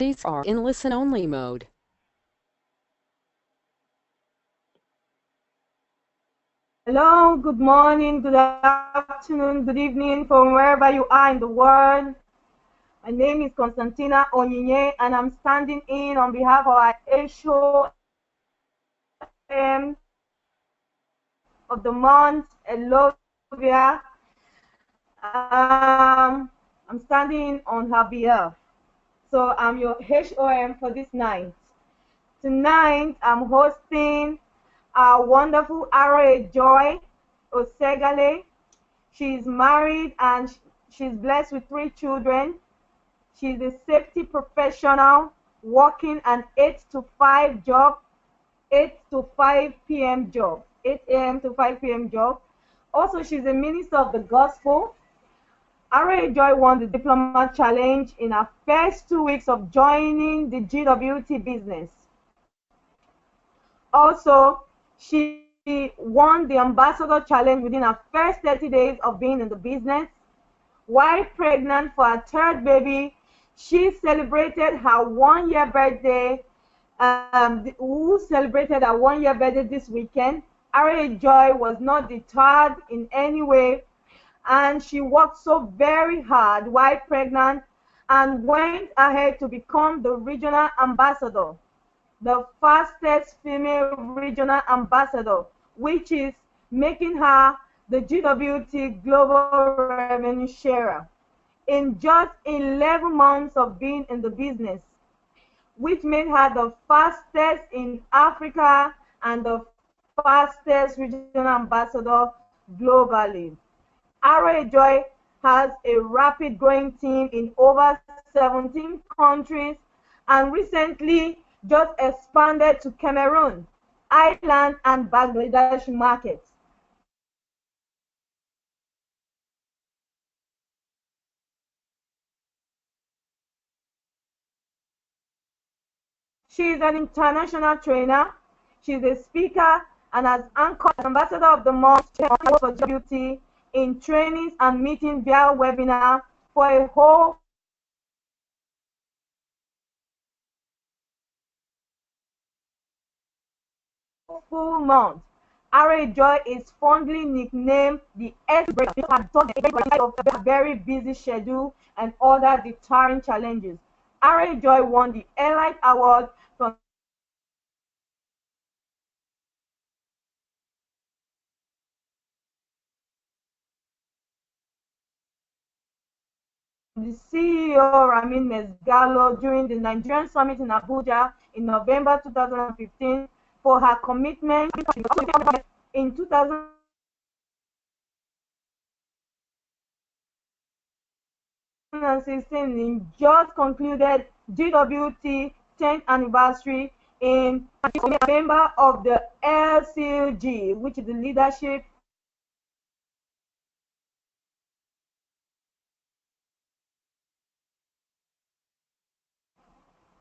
seats are in listen-only mode. Hello, good morning, good afternoon, good evening from wherever you are in the world. My name is Constantina Onyinye and I'm standing in on behalf of our HOM of the month, Elovia. I'm standing on her behalf. So I'm your HOM for this night. Tonight I'm hosting our wonderful Joy Oseghale. She's married and she's blessed with 3 children. She's a safety professional working an 8 to 5 job, 8 to 5 p.m. job, 8 a.m. to 5 p.m. job. Also, she's a minister of the gospel. Joy won the Diplomat Challenge in her first 2 weeks of joining the GWT business. Also, she won the Ambassador Challenge within her first 30 days of being in the business. While pregnant for her 3rd baby, she celebrated her 1-year birthday. Who celebrated her 1-year birthday this weekend? Joy was not deterred in any way, and she worked so very hard while pregnant and went ahead to become the regional ambassador, the fastest female regional ambassador, which is making her the GWT global revenue sharer in just 11 months of being in the business, which made her the fastest in Africa and the fastest regional ambassador globally. Joy has a rapid growing team in over 17 countries and recently just expanded to Cameroon, Ireland, and Bangladesh markets. She is an international trainer. She is a speaker and has anchored as Ambassador of the Month for GWT in trainings and meetings via webinar for a whole full month. Joy is fondly nicknamed the S-Brain of a very busy schedule and other deterring challenges. Joy won the Elite Award from the CEO Ramin Mesgarlou during the Nigerian Summit in Abuja in November 2015 for her commitment in 2016 in just concluded GWT 10th anniversary in a member of the LCG, which is the Leadership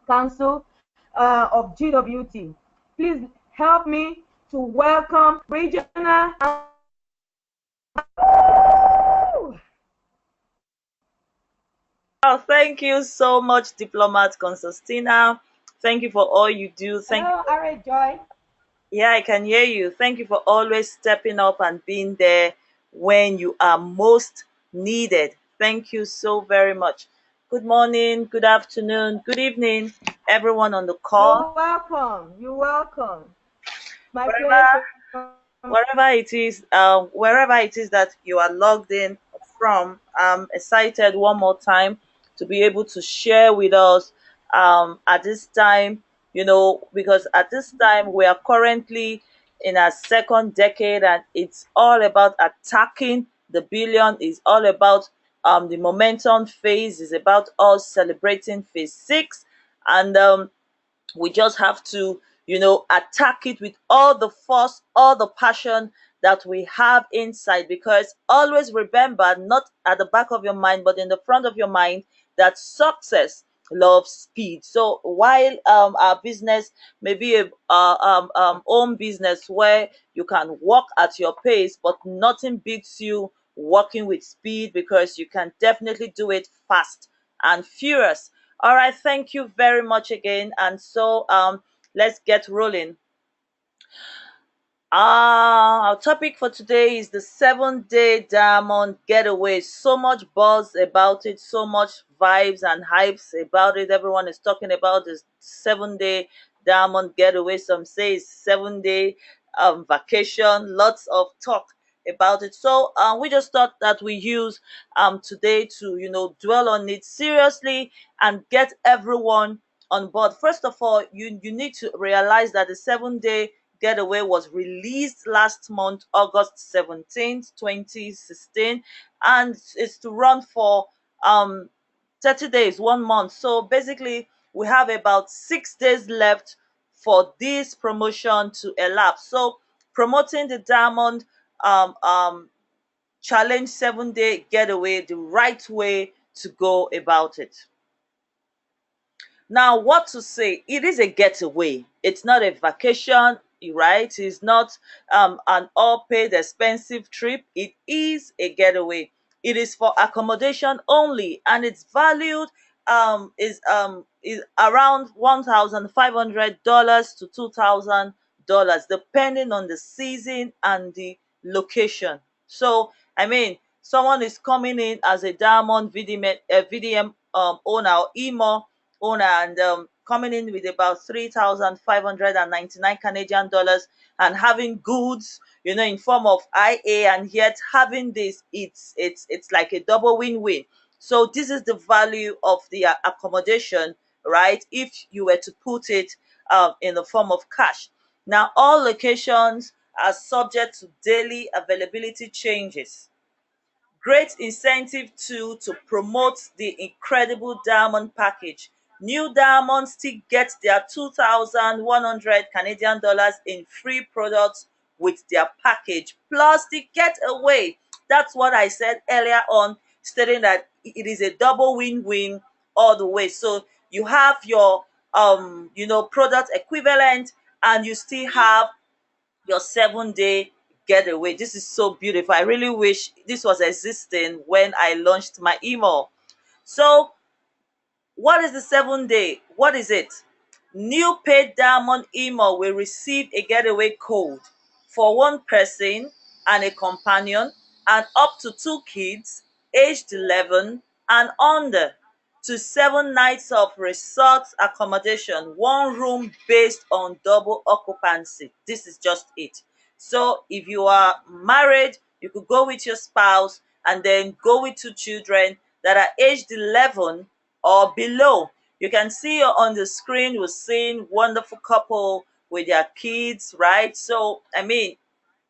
Council of GWT. Please help me to welcome regional. Oh, thank you so much, Diplomat Constantina. Thank you for all you do. Hello, Joy. Yeah, I can hear you. Thank you for always stepping up and being there when you are most needed. Thank you so very much. Good morning, good afternoon, good evening, everyone on the call. You're welcome. You're welcome. My Wherever, pleasure. wherever it is that you are logged in from, I'm excited one more time to be able to share with us at this time, because at this time we are currently in our 2nd decade and it's all about attacking the billion, is all about the momentum phase, is about us celebrating phase 6, and we just have to attack it with all the force, all the passion that we have inside, because always remember, not at the back of your mind but in the front of your mind, that success loves speed. So while our business may be a home business where you can walk at your pace, but nothing beats you walking with speed, because you can definitely do it fast and furious. All right, thank you very much again. And so let's get rolling. Our topic for today is the 7 day Diamond Getaway. So much buzz about it, so much vibes and hypes about it. Everyone is talking about this 7 day Diamond Getaway. Some say it's 7 day vacation. Lots of talk about it. So we just thought that we use today to dwell on it seriously and get everyone on board. First of all, you need to realize that the 7 day Getaway was released last month, August 17th, 2016, and it's to run for um 30 days, 1 month. So basically, we have about 6 days left for this promotion to elapse. So promoting the Diamond um, um, Challenge 7 day Getaway, the right way to go about it. Now, what to say? It is a getaway. It's not a vacation, right? It's not an all paid expensive trip. It is a getaway. It is for accommodation only, and its valued is around $1,500 to $2,000, depending on the season and the location. So, I mean, someone is coming in as a diamond VDM owner or EMO owner, and coming in with about 3,599 Canadian dollars, and having goods, in form of IA, and yet having this, it's like a double win-win. So this is the value of the accommodation, right? If you were to put it in the form of cash. Now, all locations are subject to daily availability changes. Great incentive too to promote the incredible diamond package. New diamonds still get their 2,100 Canadian dollars in free products with their package, plus the getaway. That's what I said earlier on, stating that it is a double win-win all the way. So you have your product equivalent, and you still have your 7 day getaway. This is so beautiful. I really wish this was existing when I launched my email. So what is the 7 day? What is it? New paid diamond email will receive a getaway code for one person and a companion, and up to two kids aged 11 and under, to 7 nights of resort accommodation, one room based on double occupancy. This is just it. So if you are married, you could go with your spouse and then go with two children that are aged 11 or below. You can see on the screen, we're seeing wonderful couple with their kids, right? So, I mean,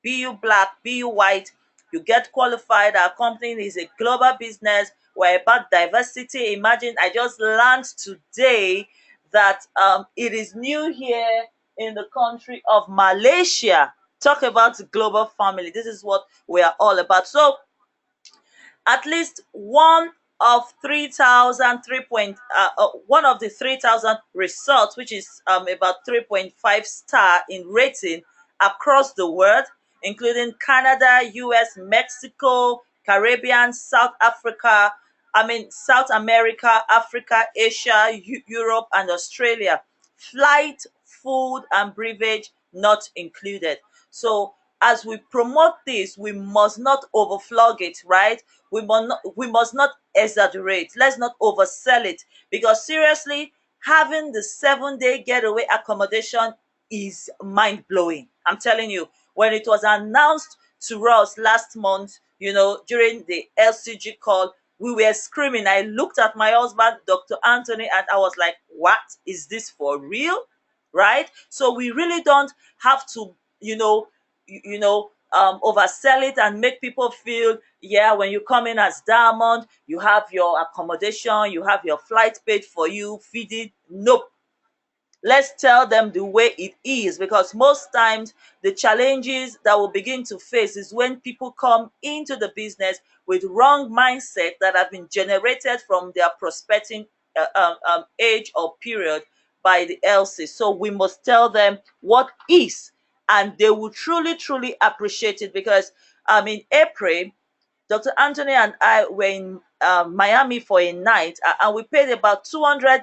be you black, be you white, you get qualified. Our company is a global business. We're about diversity. Imagine, I just learned today that it is new here in the country of Malaysia. Talk about global family. This is what we are all about. So at least of 3,000 one of the 3,000 resorts, which is about 3.5 star in rating across the world, including Canada, US, Mexico, Caribbean, South America, Africa, Asia, Europe, and Australia. Flight, food, and beverage not included. So as we promote this, we must not overflog it, right? We must not exaggerate. Let's not oversell it, because seriously, having the 7 day getaway accommodation is mind blowing. I'm telling you, when it was announced to us last month, during the LCG call, we were screaming. I looked at my husband, Dr. Anthony, and I was like, what is this for real? Right? So we really don't have to, oversell it and make people feel, yeah, when you come in as diamond, you have your accommodation, you have your flight paid for you, feeding. Nope. Let's tell them the way it is, because most times the challenges that we'll begin to face is when people come into the business with wrong mindset that have been generated from their prospecting age or period by the LC. So we must tell them what is, and they will truly, truly appreciate it, because in April, Dr. Anthony and I were in Miami for a night, and we paid about $200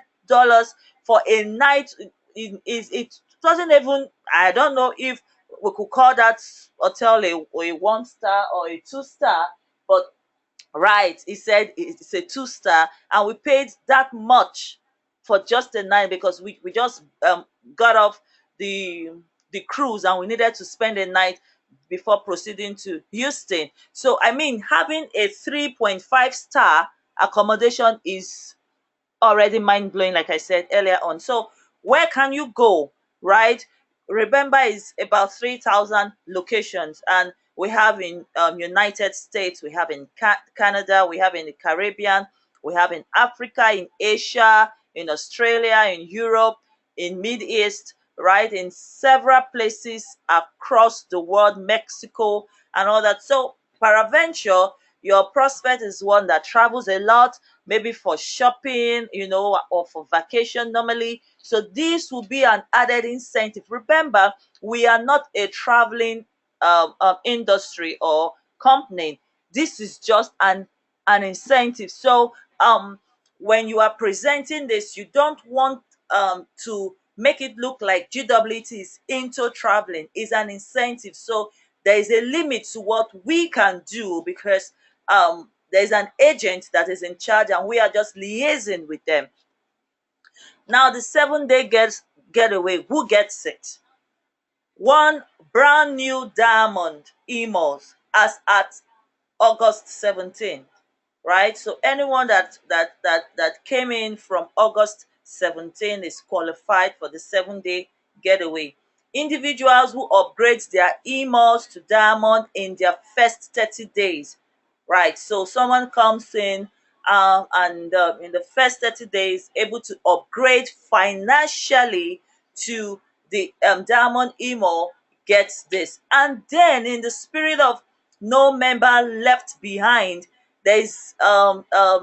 for a night. It doesn't even, I don't know if we could call that hotel a 1 star or a 2 star, but right, he said it's a 2 star, and we paid that much for just a night because we just got off the the cruise, and we needed to spend a night before proceeding to Houston. So I mean, having a 3.5 star accommodation is already mind blowing, like I said earlier on. So, where can you go, right? Remember, it's about 3,000 locations, and we have in United States, we have in Canada, we have in the Caribbean, we have in Africa, in Asia, in Australia, in Europe, in Mid East, right? In several places across the world, Mexico, and all that. So, peradventure, your prospect is one that travels a lot, maybe for shopping, or for vacation normally. So this will be an added incentive. Remember, we are not a traveling industry or company. This is just an incentive. So when you are presenting this, you don't want to make it look like GWT is into traveling. It's an incentive. So there is a limit to what we can do, because there's an agent that is in charge, and we are just liaising with them. Now, the 7 day getaway, who gets it? One brand new Diamond emails as at August 17th, right? So anyone that came in from August 17 is qualified for the 7 day getaway. Individuals who upgrade their emails to Diamond in their first 30 days, right? So someone comes in and in the first 30 days able to upgrade financially to the Diamond email gets this. And then, in the spirit of no member left behind, there's the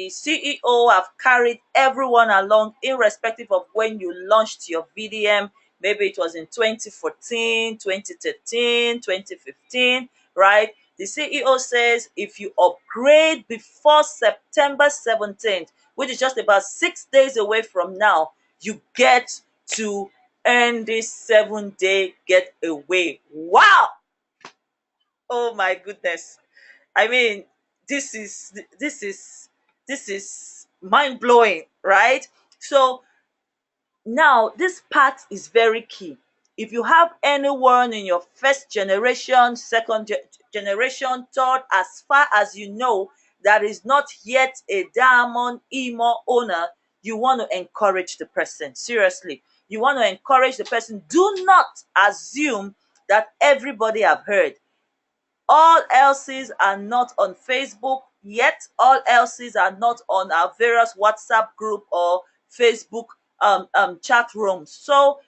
CEO have carried everyone along, irrespective of when you launched your VDM. Maybe it was in 2014, 2013, 2015, right? The CEO says if you upgrade before September 17th, which is just about 6 days away from now, you get to earn this 7 day getaway. Wow! Oh my goodness. I mean, this is this is this is mind blowing, right? So now, this part is very key. If you have anyone in your first generation, second generation, third, as far as you know, that is not yet a Diamond email owner, you want to encourage the person. Seriously, you want to encourage the person. Do not assume that everybody have heard. All else's are not on Facebook yet. All else's are not on our various WhatsApp group or Facebook chat rooms. So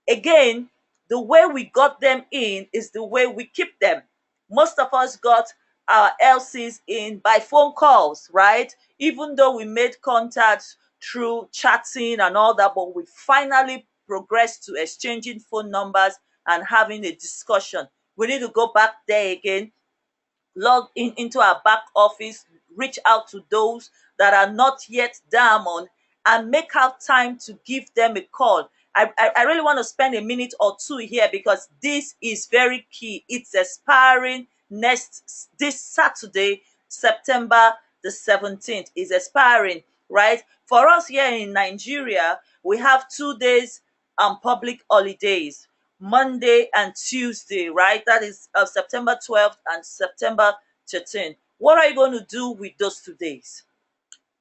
again, the way we got them in is the way we keep them. Most of us got our LCs in by phone calls, right? Even though we made contact through chatting and all that, but we finally progressed to exchanging phone numbers and having a discussion. We need to go back there again, log in into our back office, reach out to those that are not yet Diamond, and make out time to give them a call. I really want to spend a minute or two here, because this is very key. It's expiring this Saturday, September the 17th is expiring, right? For us here in Nigeria, we have 2 days public holidays, Monday and Tuesday, right? That is September 12th and September 13th. What are you going to do with those 2 days?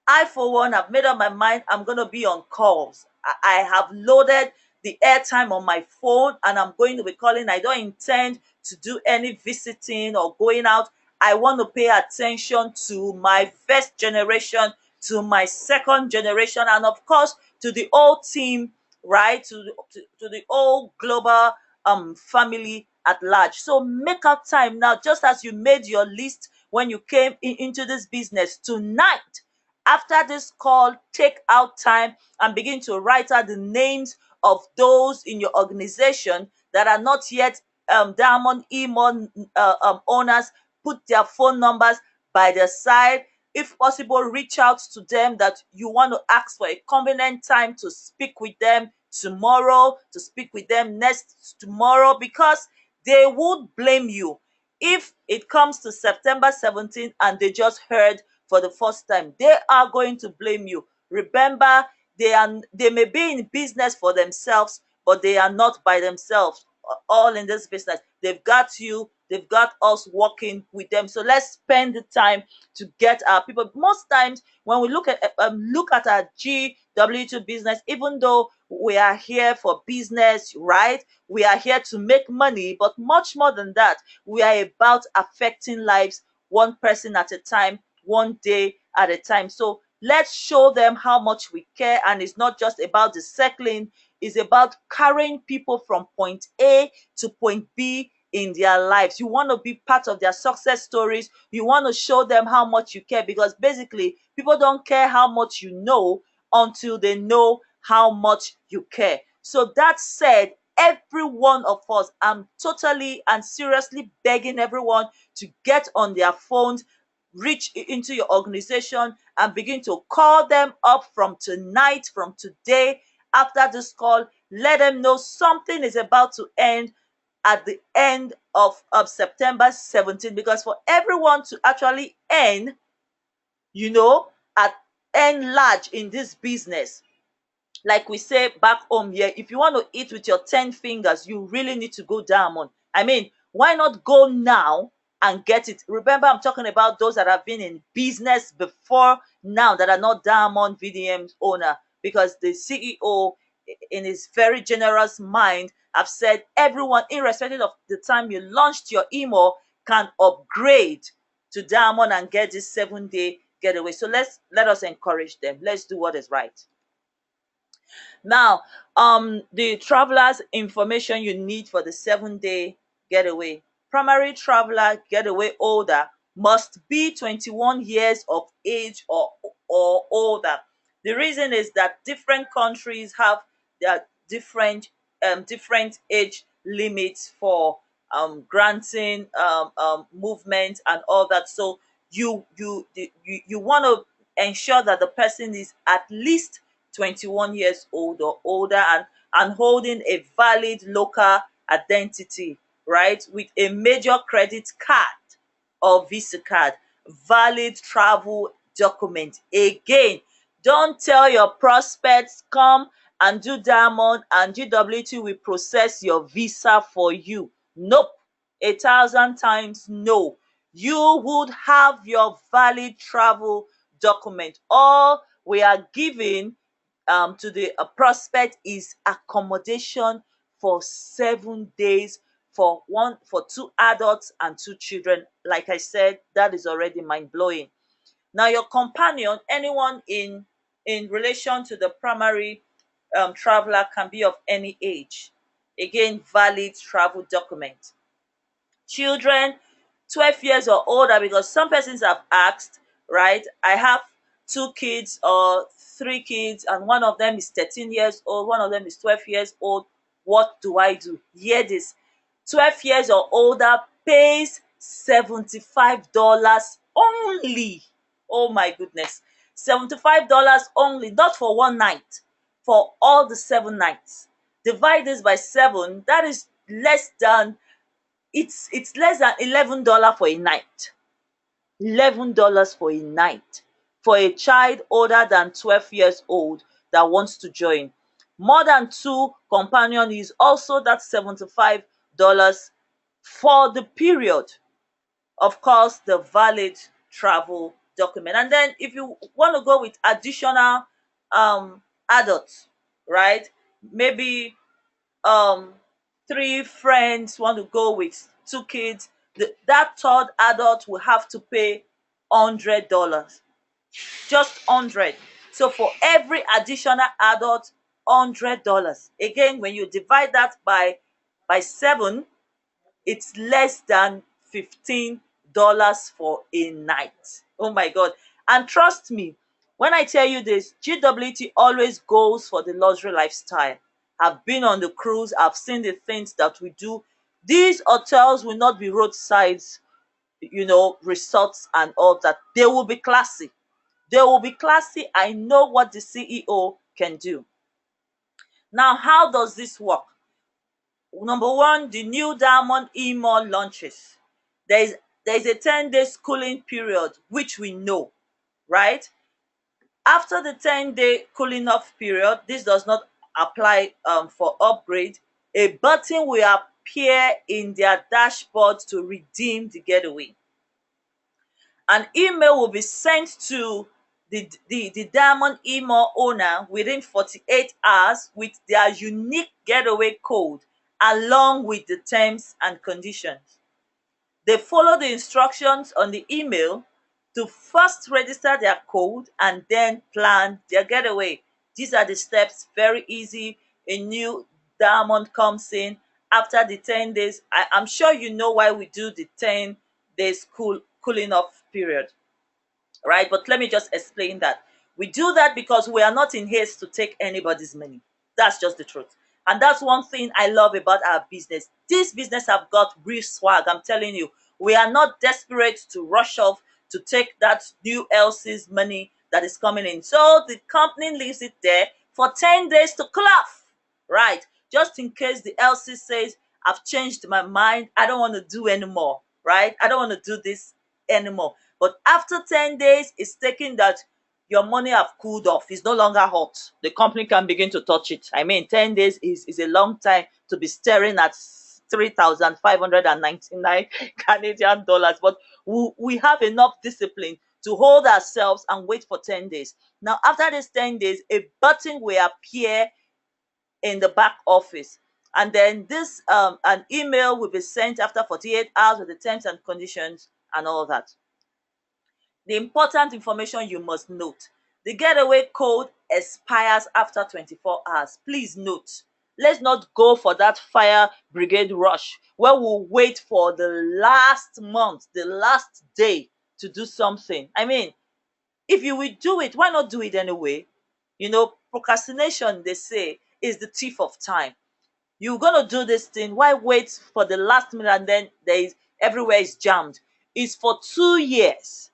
I, for one, have made up my mind I'm going to be on calls. I have loaded the airtime on my phone, and I'm going to be calling. I don't intend to do any visiting or going out. I want to pay attention to my first generation, to my second generation, and of course, to the whole team, right? To the whole global family at large. So make up time now, just as you made your list when you came into this business. Tonight, after this call, take out time and begin to write out the names of those in your organization that are not yet Diamond email owners. Put their phone numbers by their side. If possible, reach out to them that you want to ask for a convenient time to speak with them tomorrow, to speak with them next tomorrow, because they would blame you. If it comes to September 17th and they just heard for the first time, they are going to blame you. Remember, they may be in business for themselves, but they are not by themselves all in this business. They've got you, they've got us working with them. So let's spend the time to get our people. Most times when we look at our GWT business, even though we are here for business, right? We are here to make money, but much more than that, we are about affecting lives one person at a time, one day at a time. So let's show them how much we care, and it's not just about the circling, it's about carrying people from point A to point B in their lives. You want to be part of their success stories. You want to show them how much you care, because basically people don't care how much you know until they know how much you care. So that said, every one of us, I'm totally and seriously begging everyone to get on their phones, reach into your organization and begin to call them up from tonight, from today, after this call. Let them know something is about to end at the end of September 17th, because for everyone to actually earn, you know, at earn large in this business, like we say back home here, if you want to eat with your 10 fingers, you really need to go diamond. I mean, why not go now and get it? Remember, I'm talking about those that have been in business before now that are not diamond VDM owner, because the CEO, in his very generous mind, have said everyone, irrespective of the time you launched your email, can upgrade to diamond and get this 7-day getaway. So let us encourage them. Let's do what is right. Now, the travelers information you need for the 7-day getaway. Primary traveler getaway holder must be 21 years of age or older. The reason is that different countries have their different age limits for granting movement and all that. So you want to ensure that the person is at least 21 years old or older, and holding a valid local identity, right, with a major credit card or Visa card, valid travel document. Again, don't tell your prospects, come and do diamond and GWT will process your visa for you. Nope. 1,000 times no. You would have your valid travel document. All we are giving to the prospect is accommodation for 7 days for 2 adults and 2 children. Like I said, that is already mind-blowing. Now, your companion, anyone in relation to the primary traveler, can be of any age. Again, valid travel document. Children 12 years or older, because some persons have asked, right? I have 2 kids or 3 kids, and one of them is 13 years old, one of them is 12 years old. What do I do? Hear this. 12 years or older pays $75 only. Oh my goodness. $75 only, not for one night, for all the 7 nights. Divide this by 7, that is less than it's less than $11 for a night. $11 for a night for a child older than 12 years old that wants to join. More than 2 companion is also that $75 for the period. Of course, the valid travel document. And then if you want to go with additional adults, right? Maybe um 3 friends want to go with 2 kids, that third adult will have to pay $100, just 100. So for every additional adult, $100. Again, when you divide that by 7, it's less than $15 for a night. Oh my God. And trust me, when I tell you this, GWT always goes for the luxury lifestyle. I've been on the cruise, I've seen the things that we do. These hotels will not be roadsides, resorts and all that. They will be classy. They will be classy. I know what the CEO can do. Now, how does this work? Number one, the new Diamond e-mall launches. There is there is a 10-day cooling period, which we know, right? After the 10-day cooling off period, this does not apply for upgrade. A button will appear in their dashboard to redeem the getaway. An email will be sent to the Diamond email owner within 48 hours with their unique getaway code along with the terms and conditions. They follow the instructions on the email to first register their code and then plan their getaway. These are the steps, very easy. A new diamond comes in after the 10 days. I'm sure you know why we do the 10 days cooling off period, right? But let me just explain that. We do that because we are not in haste to take anybody's money. That's just the truth. And that's one thing I love about our business. This business have got real swag. I'm telling you, we are not desperate to rush off to take that new LC's money that is coming in. So the company leaves it there for 10 days to cool off, right? Just in case the LC says, I've changed my mind. I don't want to do anymore, right? I don't want to do this anymore. But after 10 days, it's taking that your money have cooled off. It's no longer hot. The company can begin to touch it. I mean, 10 days is a long time to be staring at 3,599 Canadian dollars. But we have enough discipline to hold ourselves and wait for 10 days. Now, after these 10 days, a button will appear in the back office. And then this an email will be sent after 48 hours with the terms and conditions and all that. The important information you must note: the getaway code expires after 24 hours. Please note, let's not go for that fire brigade rush where we'll wait for the last month, the last day to do something. I mean, if you will do it, why not do it anyway? Procrastination, they say, is the thief of time. You're gonna do this thing, why wait for the last minute and then everywhere is jammed? It's for 2 years.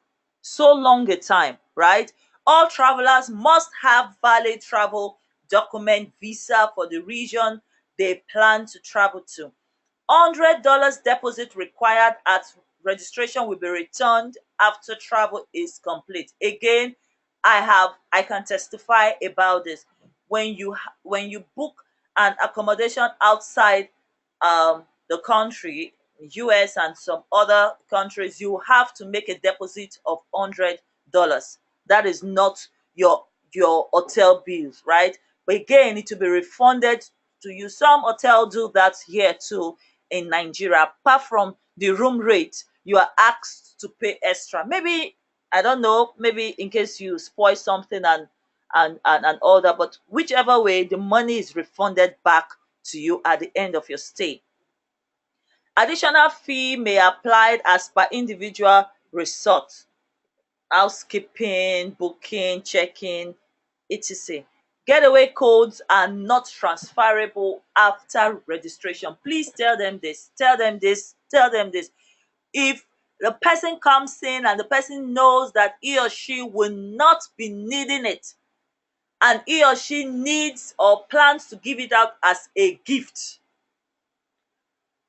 So long a time, right? All travelers must have valid travel document, visa for the region they plan to travel to. $100 deposit required at registration will be returned after travel is complete. Again, I can testify about this. When you book an accommodation outside the country, US and some other countries, you have to make a deposit of $100. That is not your hotel bills, right? But again, it will be refunded to you. Some hotel do that here too in Nigeria. Apart from the room rate, you are asked to pay extra. Maybe, I don't know, maybe in case you spoil something and all that. But whichever way, the money is refunded back to you at the end of your stay. Additional fee may apply as per individual resort: housekeeping, booking, check-in, etc. Getaway codes are not transferable after registration. Please tell them this, tell them this, tell them this. If the person comes in and the person knows that he or she will not be needing it, and he or she needs or plans to give it out as a gift,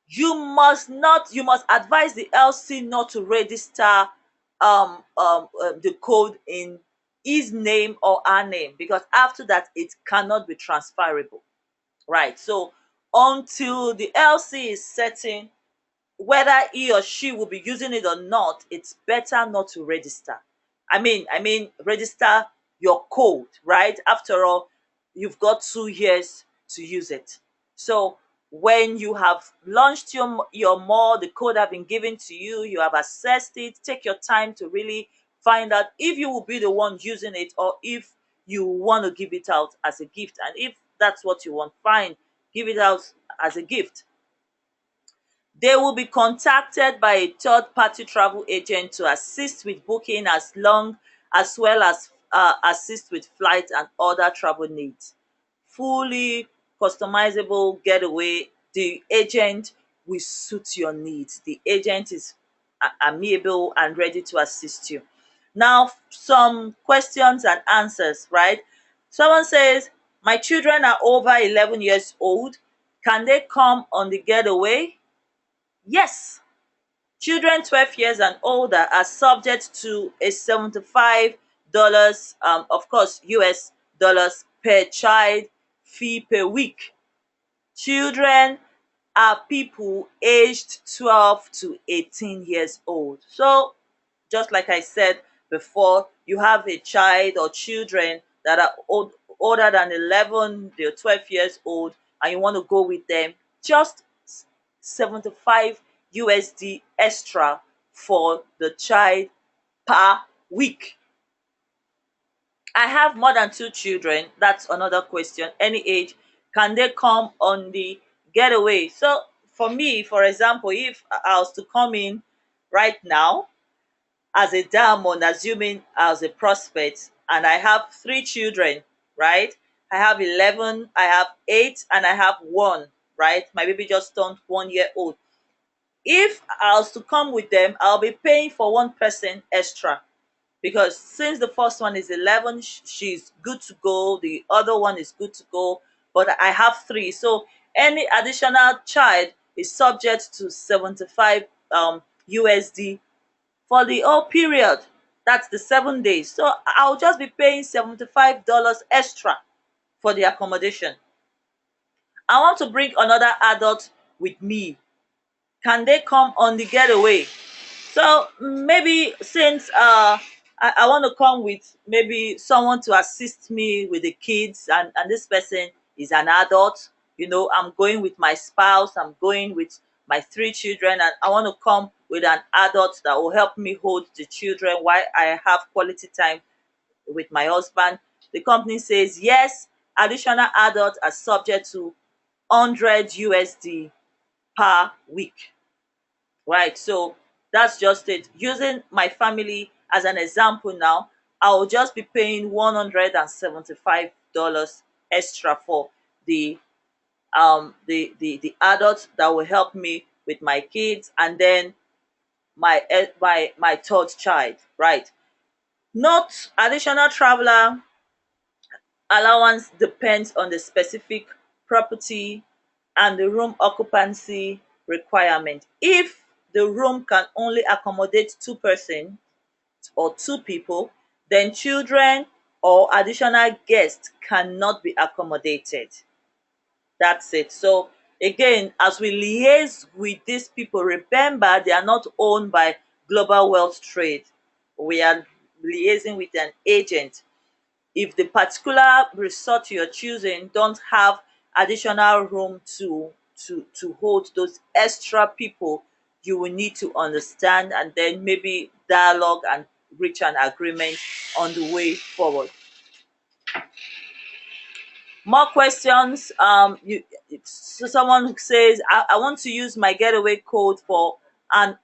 you must advise the LC not to register the code in his name or her name, because after that it cannot be transferable, right? So until the LC is certain whether he or she will be using it or not, it's better not to register. I mean, register your code, right? After all, you've got 2 years to use it. So when you have launched your mall, the code have been given to you, you have assessed it, take your time to really find out if you will be the one using it or if you want to give it out as a gift. And if that's what you want, fine, give it out as a gift. They will be contacted by a third-party travel agent to assist with booking as well as assist with flight and other travel needs. Fully customizable getaway. The agent will suit your needs. The agent is amiable and ready to assist you. Now, some questions and answers, right? Someone says, my children are over 11 years old. Can they come on the getaway? Yes. Children 12 years and older are subject to a $75, of course, US dollars per child fee per week. Children are people aged 12 to 18 years old. So, just like I said before, you have a child or children that are older than 11, they're 12 years old, and you want to go with them, just 75 USD extra for the child per week. I have more than two children. That's another question. Any age, can they come on the getaway? So for me, for example, if I was to come in right now as a diamond, assuming as a prospect, and I have three children, right? I have 11, I have 8, and I have 1, right? My baby just turned 1 year old. If I was to come with them, I'll be paying for one person extra, because since the first one is 11, she's good to go, the other one is good to go, but I have three. So any additional child is subject to 75 USD for the whole period. That's the 7 days. So I'll just be paying $75 extra for the accommodation. I want to bring another adult with me. Can they come on the getaway? So maybe since I want to come with maybe someone to assist me with the kids, and this person is an adult, I'm going with my spouse, I'm going with my three children, and I want to come with an adult that will help me hold the children while I have quality time with my husband. The company says yes, additional adults are subject to 100 USD per week. Right, so that's just it. Using my family as an example now, I'll just be paying $175 extra for the adults that will help me with my kids, and then my third child, right? Not additional traveler allowance depends on the specific property and the room occupancy requirement. If the room can only accommodate two persons or two people, then children or additional guests cannot be accommodated. That's it. So again, as we liaise with these people, remember they are not owned by Global Wealth Trade. We are liaising with an agent. If the particular resort you're choosing don't have additional room to hold those extra people, you will need to understand, and then maybe dialogue and reach an agreement on the way forward. More questions. So someone who says, I want to use my getaway code for an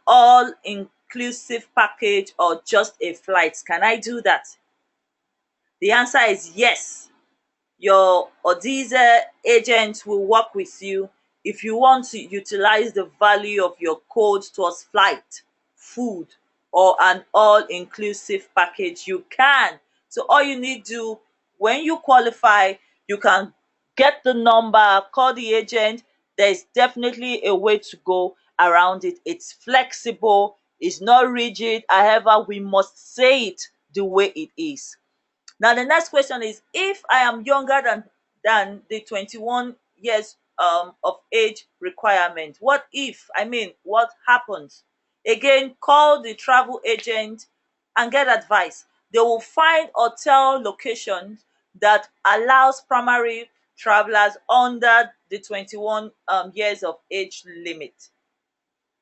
all inclusive package or just a flight. Can I do that? The answer is yes. Your Odize agent will work with you. If you want to utilize the value of your code towards flight, food, or an all-inclusive package, you can. So all you need to do, when you qualify, you can get the number, call the agent. There's definitely a way to go around it. It's flexible, it's not rigid. However, we must say it the way it is. Now the next question is, if I am younger than the 21 years of age requirement, what if, what happens? Again, call the travel agent and get advice. They will find hotel locations that allows primary travelers under the 21 years of age limit.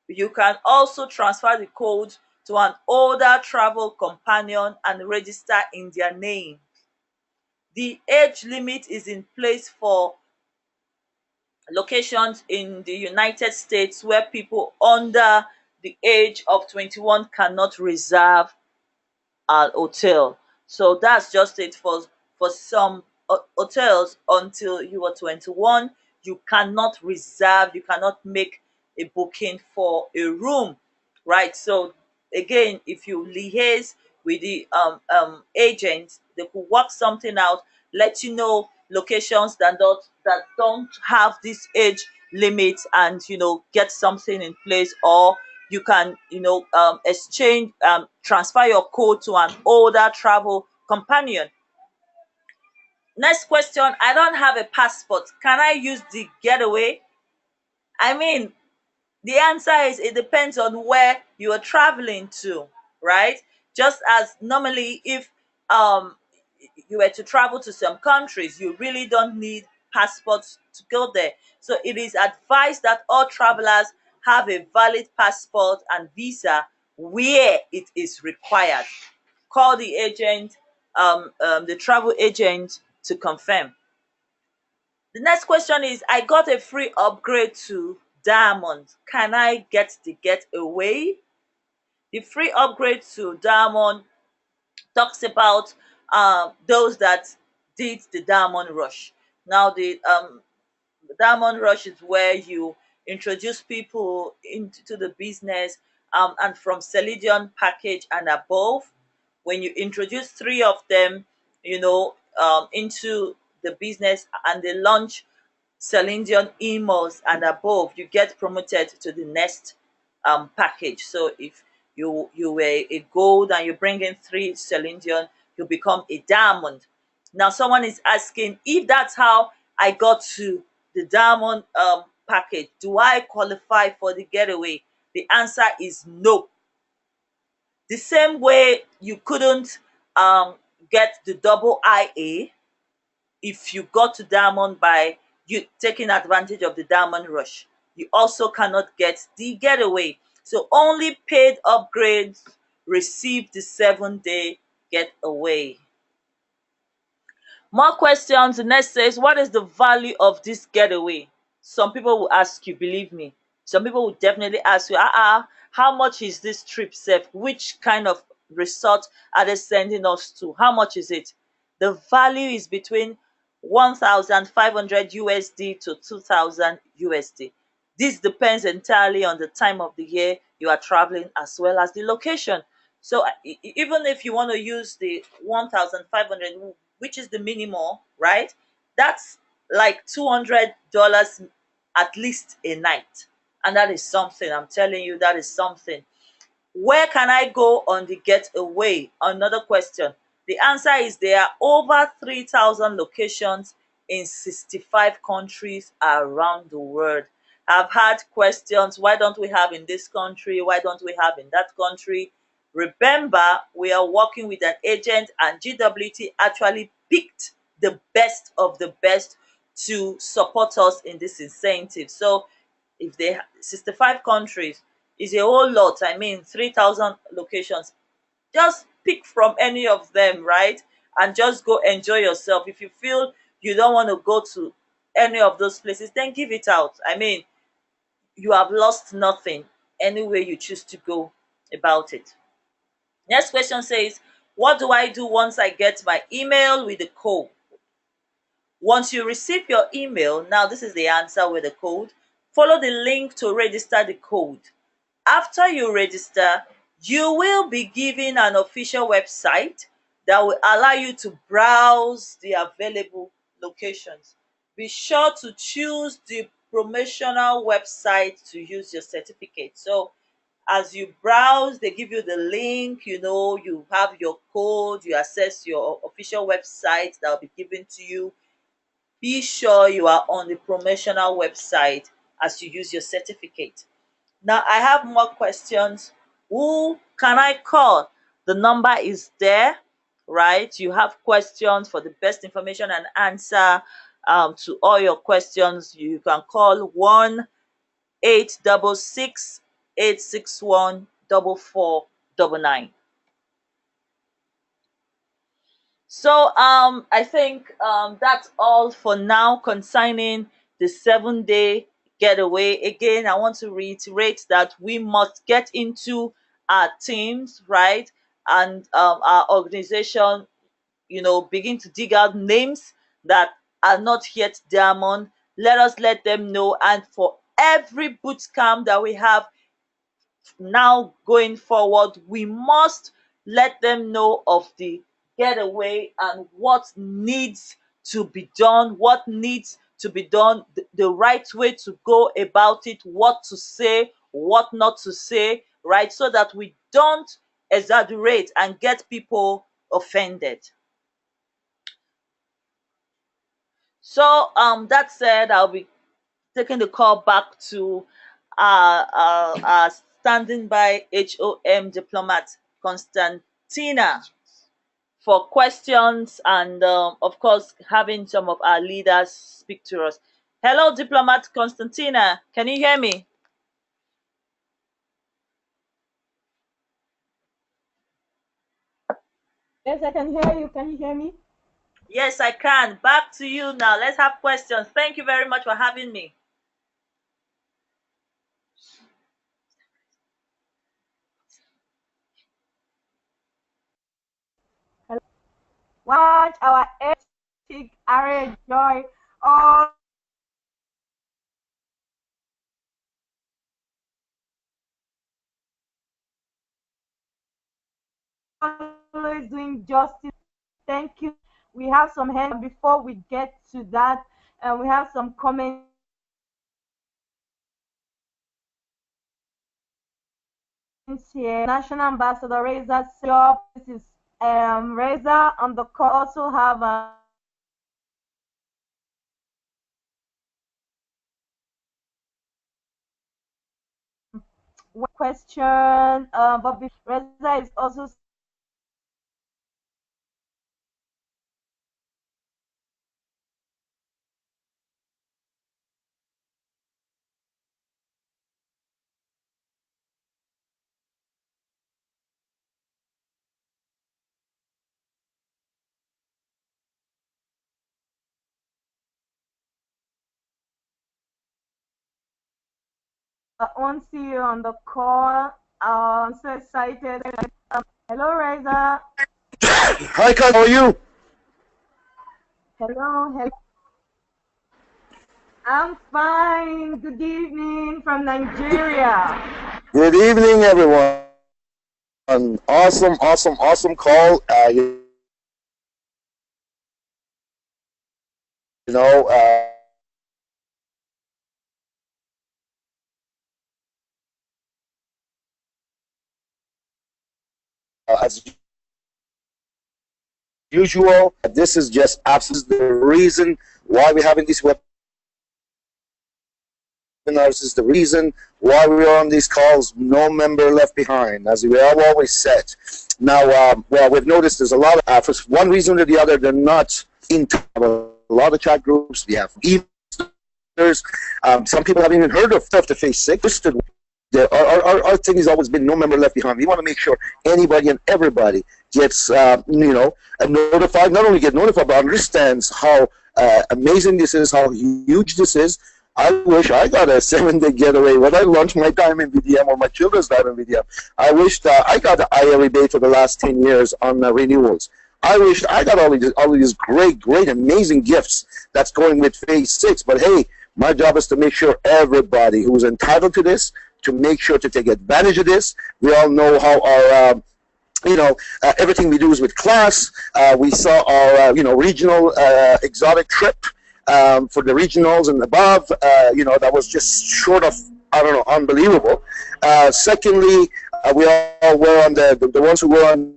You can also transfer the code to an older travel companion and register in their name. The age limit is in place for locations in the United States where people under the age of 21 cannot reserve an hotel. So that's just it. For some hotels, until you are 21, you cannot reserve, you cannot make a booking for a room, right? So again, if you liaise with the agent, they could work something out, let you know locations that don't have this age limit, and get something in place. Or you can exchange, transfer your code to an older travel companion. Next question: I don't have a passport, can I use the getaway? I mean, the answer is it depends on where you are traveling to, right? Just as normally, if um you were to travel to some countries, you really don't need passports to go there. So it is advised that all travelers have a valid passport and visa where it is required. Call the agent, the travel agent, to confirm. The next question is: I got a free upgrade to Diamond. Can I get the getaway? The free upgrade to Diamond talks about those that did the Diamond Rush. Now, the Diamond Rush is where you introduce people into the business, and from Selenium package and above. When you introduce three of them, into the business, and they launch Selenium emails and above, you get promoted to the next package. So if you were a gold and you bring in three Selenium, you become a diamond. Now, someone is asking, if that's how I got to the diamond package, do I qualify for the getaway? The answer is no. The same way you couldn't um, get the double IA if you got to diamond by you taking advantage of the diamond rush, you also cannot get the getaway. So only paid upgrades receive the 7-day getaway. More questions. The next says, what is the value of this getaway? Some people will ask you, believe me. Some people will definitely ask you, how much is this trip safe? Which kind of resort are they sending us to? How much is it? The value is between 1,500 USD to 2,000 USD. This depends entirely on the time of the year you are traveling, as well as the location. So even if you want to use the 1,500, which is the minimum, right? That's like $200 at least a night. And that is something. I'm telling you, that is something. Where can I go on the getaway? Another question. The answer is there are over 3,000 locations in 65 countries around the world. I've had questions: why don't we have in this country? Why don't we have in that country? Remember, we are working with an agent, and GWT actually picked the best of the best to support us in this incentive. So if they 65 countries is a whole lot. I mean, 3,000 locations. Just pick from any of them, right? And just go enjoy yourself. If you feel you don't want to go to any of those places, then give it out. I mean, you have lost nothing any way you choose to go about it. Next question says, what do I do once I get my email with the code? Once you receive your email, now this is the answer with the code. Follow the link to register the code. After you register, you will be given an official website that will allow you to browse the available locations. Be sure to choose the promotional website to use your certificate. So as you browse, they give you the link, you have your code, you access your official website that will be given to you. Be sure you are on the promotional website as you use your certificate. Now, I have more questions. Who can I call? The number is there, right? You have questions for the best information and answer to all your questions. You can call 1-866-861-4499. So I think that's all for now concerning the 7-day getaway. Again, I want to reiterate that we must get into our teams, right? And our organization, begin to dig out names that are not yet diamond. Let us let them know. And for every boot camp that we have, now going forward, we must let them know of the getaway and what needs to be done, the right way to go about it, what to say, what not to say, right? So that we don't exaggerate and get people offended. So that said, I'll be taking the call back to our standing by HOM diplomat Constantina for questions and of course having some of our leaders speak to us. Hello, diplomat Constantina, can you hear me? Yes, I can hear you. Can you hear me? Yes, I can. Back to you now. Let's have questions. Thank you very much for having me. Hello. Watch our Array Joy always doing justice. Thank you. We have some hands before we get to that, and we have some comments here. National Ambassador Reza Job. This is Reza on the call. Also have one question, but Reza is also one CEO on the call. I'm so excited. Hello, Reza. Hi, Kyle. How are you? Hello. I'm fine. Good evening from Nigeria. Good evening, everyone. An awesome call. You know, as usual, this is just absolutely the reason why we're having these webinars. This is the reason why we're on these calls. No member left behind, as we have always said. Now, well, we've noticed there's a lot of, for one reason or the other, they're not in a lot of chat groups. We have emails. Some people haven't even heard of the Phase 6. Our thing has always been no member left behind. We want to make sure anybody and everybody gets, notified. Not only get notified, but understands how amazing this is, how huge this is. I wish I got a 7-day getaway when I launched my Diamond VDM or my children's Diamond VDM. I wish that I got the IL rebate for the last 10 years on renewals. I wish I got all of these great, amazing gifts that's going with Phase 6. But hey, my job is to make sure everybody who's entitled to this, to make sure to take advantage of this. We all know how our everything we do is with class. We saw our regional exotic trip for the regionals and above. That was just short of, I don't know, unbelievable. Secondly, we all were on the ones who were on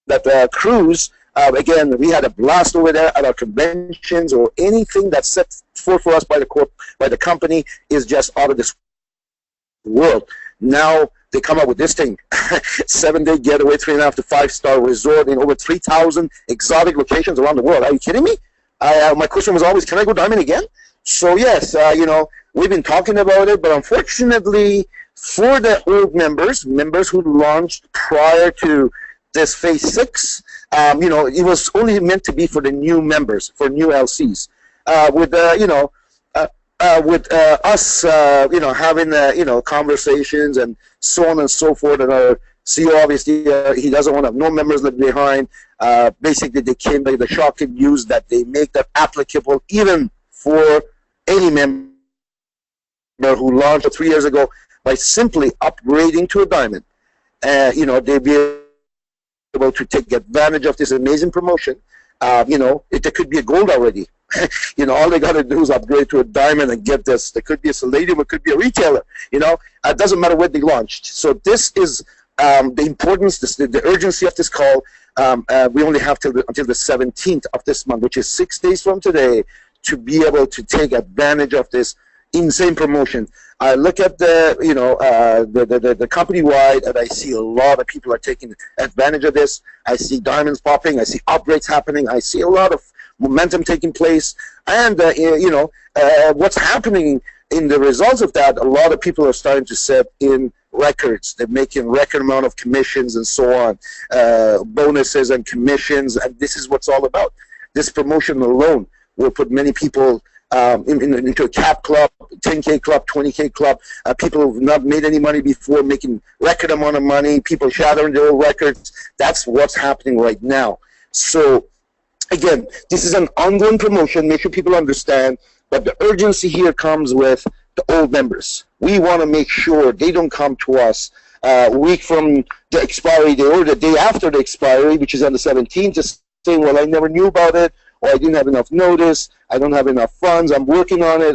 that cruise. Again, we had a blast over there at our conventions, or anything that's set forth for us by the company is just out of this world. Now they come up with this thing: 7-day getaway, 3.5 to 5-star resort in over 3,000 exotic locations around the world. Are you kidding me? My question was always, can I go Diamond again? So yes, we've been talking about it, but unfortunately, for the old members who launched prior to this Phase 6, it was only meant to be for the new members, for new LCs. With us, having conversations and so on and so forth, and our CEO obviously he doesn't want to have no members left behind. Basically, they came by the shocking news that they make that applicable even for any member who launched 3 years ago. by simply upgrading to a diamond. They'll be able to take advantage of this amazing promotion. It could be a gold already. All they got to do is upgrade to a diamond and get this. There could be a Palladium, it could be a retailer. It doesn't matter what they launched. So this is the importance, the urgency of this call. We only have until the 17th of this month, which is 6 days from today, to be able to take advantage of this insane promotion. I look at the company-wide, and I see a lot of people are taking advantage of this. I see diamonds popping. I see upgrades happening. I see a lot of momentum taking place. And, what's happening in the results of that, a lot of people are starting to set in records. They're making record amount of commissions and so on, bonuses and commissions, and this is what's all about. This promotion alone will put many people into a cap club, 10K club, 20K club. People who've not made any money before making record amount of money, people shattering their own records. That's what's happening right now. So again, this is an ongoing promotion. Make sure people understand, but the urgency here comes with the old members. We want to make sure they don't come to us a week from the expiry day or the day after the expiry, which is on the 17th, just saying, well, I never knew about it, or I didn't have enough notice, I don't have enough funds, I'm working on it,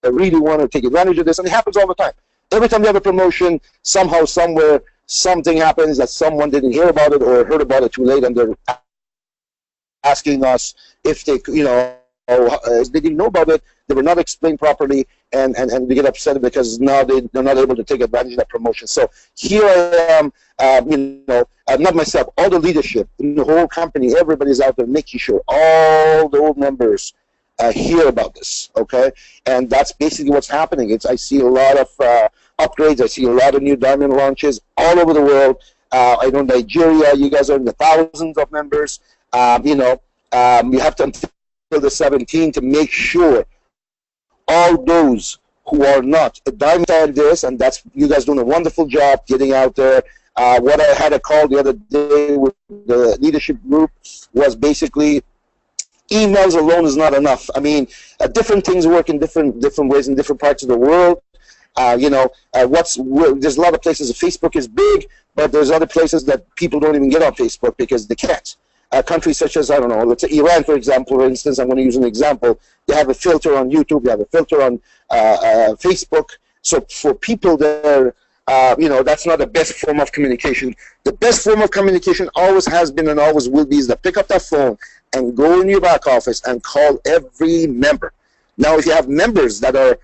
I really want to take advantage of this. And it happens all the time. Every time you have a promotion, somehow, somewhere, something happens that someone didn't hear about it or heard about it too late, and they're asking us if they, they didn't know about it, they were not explained properly, and we get upset because now they're not able to take advantage of that promotion. So here I am, not myself, all the leadership in the whole company, everybody's out there making sure all the old members hear about this, okay? And that's basically what's happening. I see a lot of upgrades, I see a lot of new diamond launches all over the world. I know Nigeria, you guys are in the thousands of members. You have to until the 17th to make sure all those who are not a diamond at this, and that's, you guys doing a wonderful job getting out there. What I had a call the other day with the leadership group was basically emails alone is not enough. I mean, different things work in different ways in different parts of the world. There's a lot of places. Facebook is big, but there's other places that people don't even get on Facebook because they can't. Countries such as, I don't know, let's say Iran, for example, for instance, I'm going to use an example. They have a filter on YouTube, they have a filter on Facebook. So for people there, that's not the best form of communication. The best form of communication always has been and always will be is to pick up that phone and go in your back office and call every member. Now, if you have members that are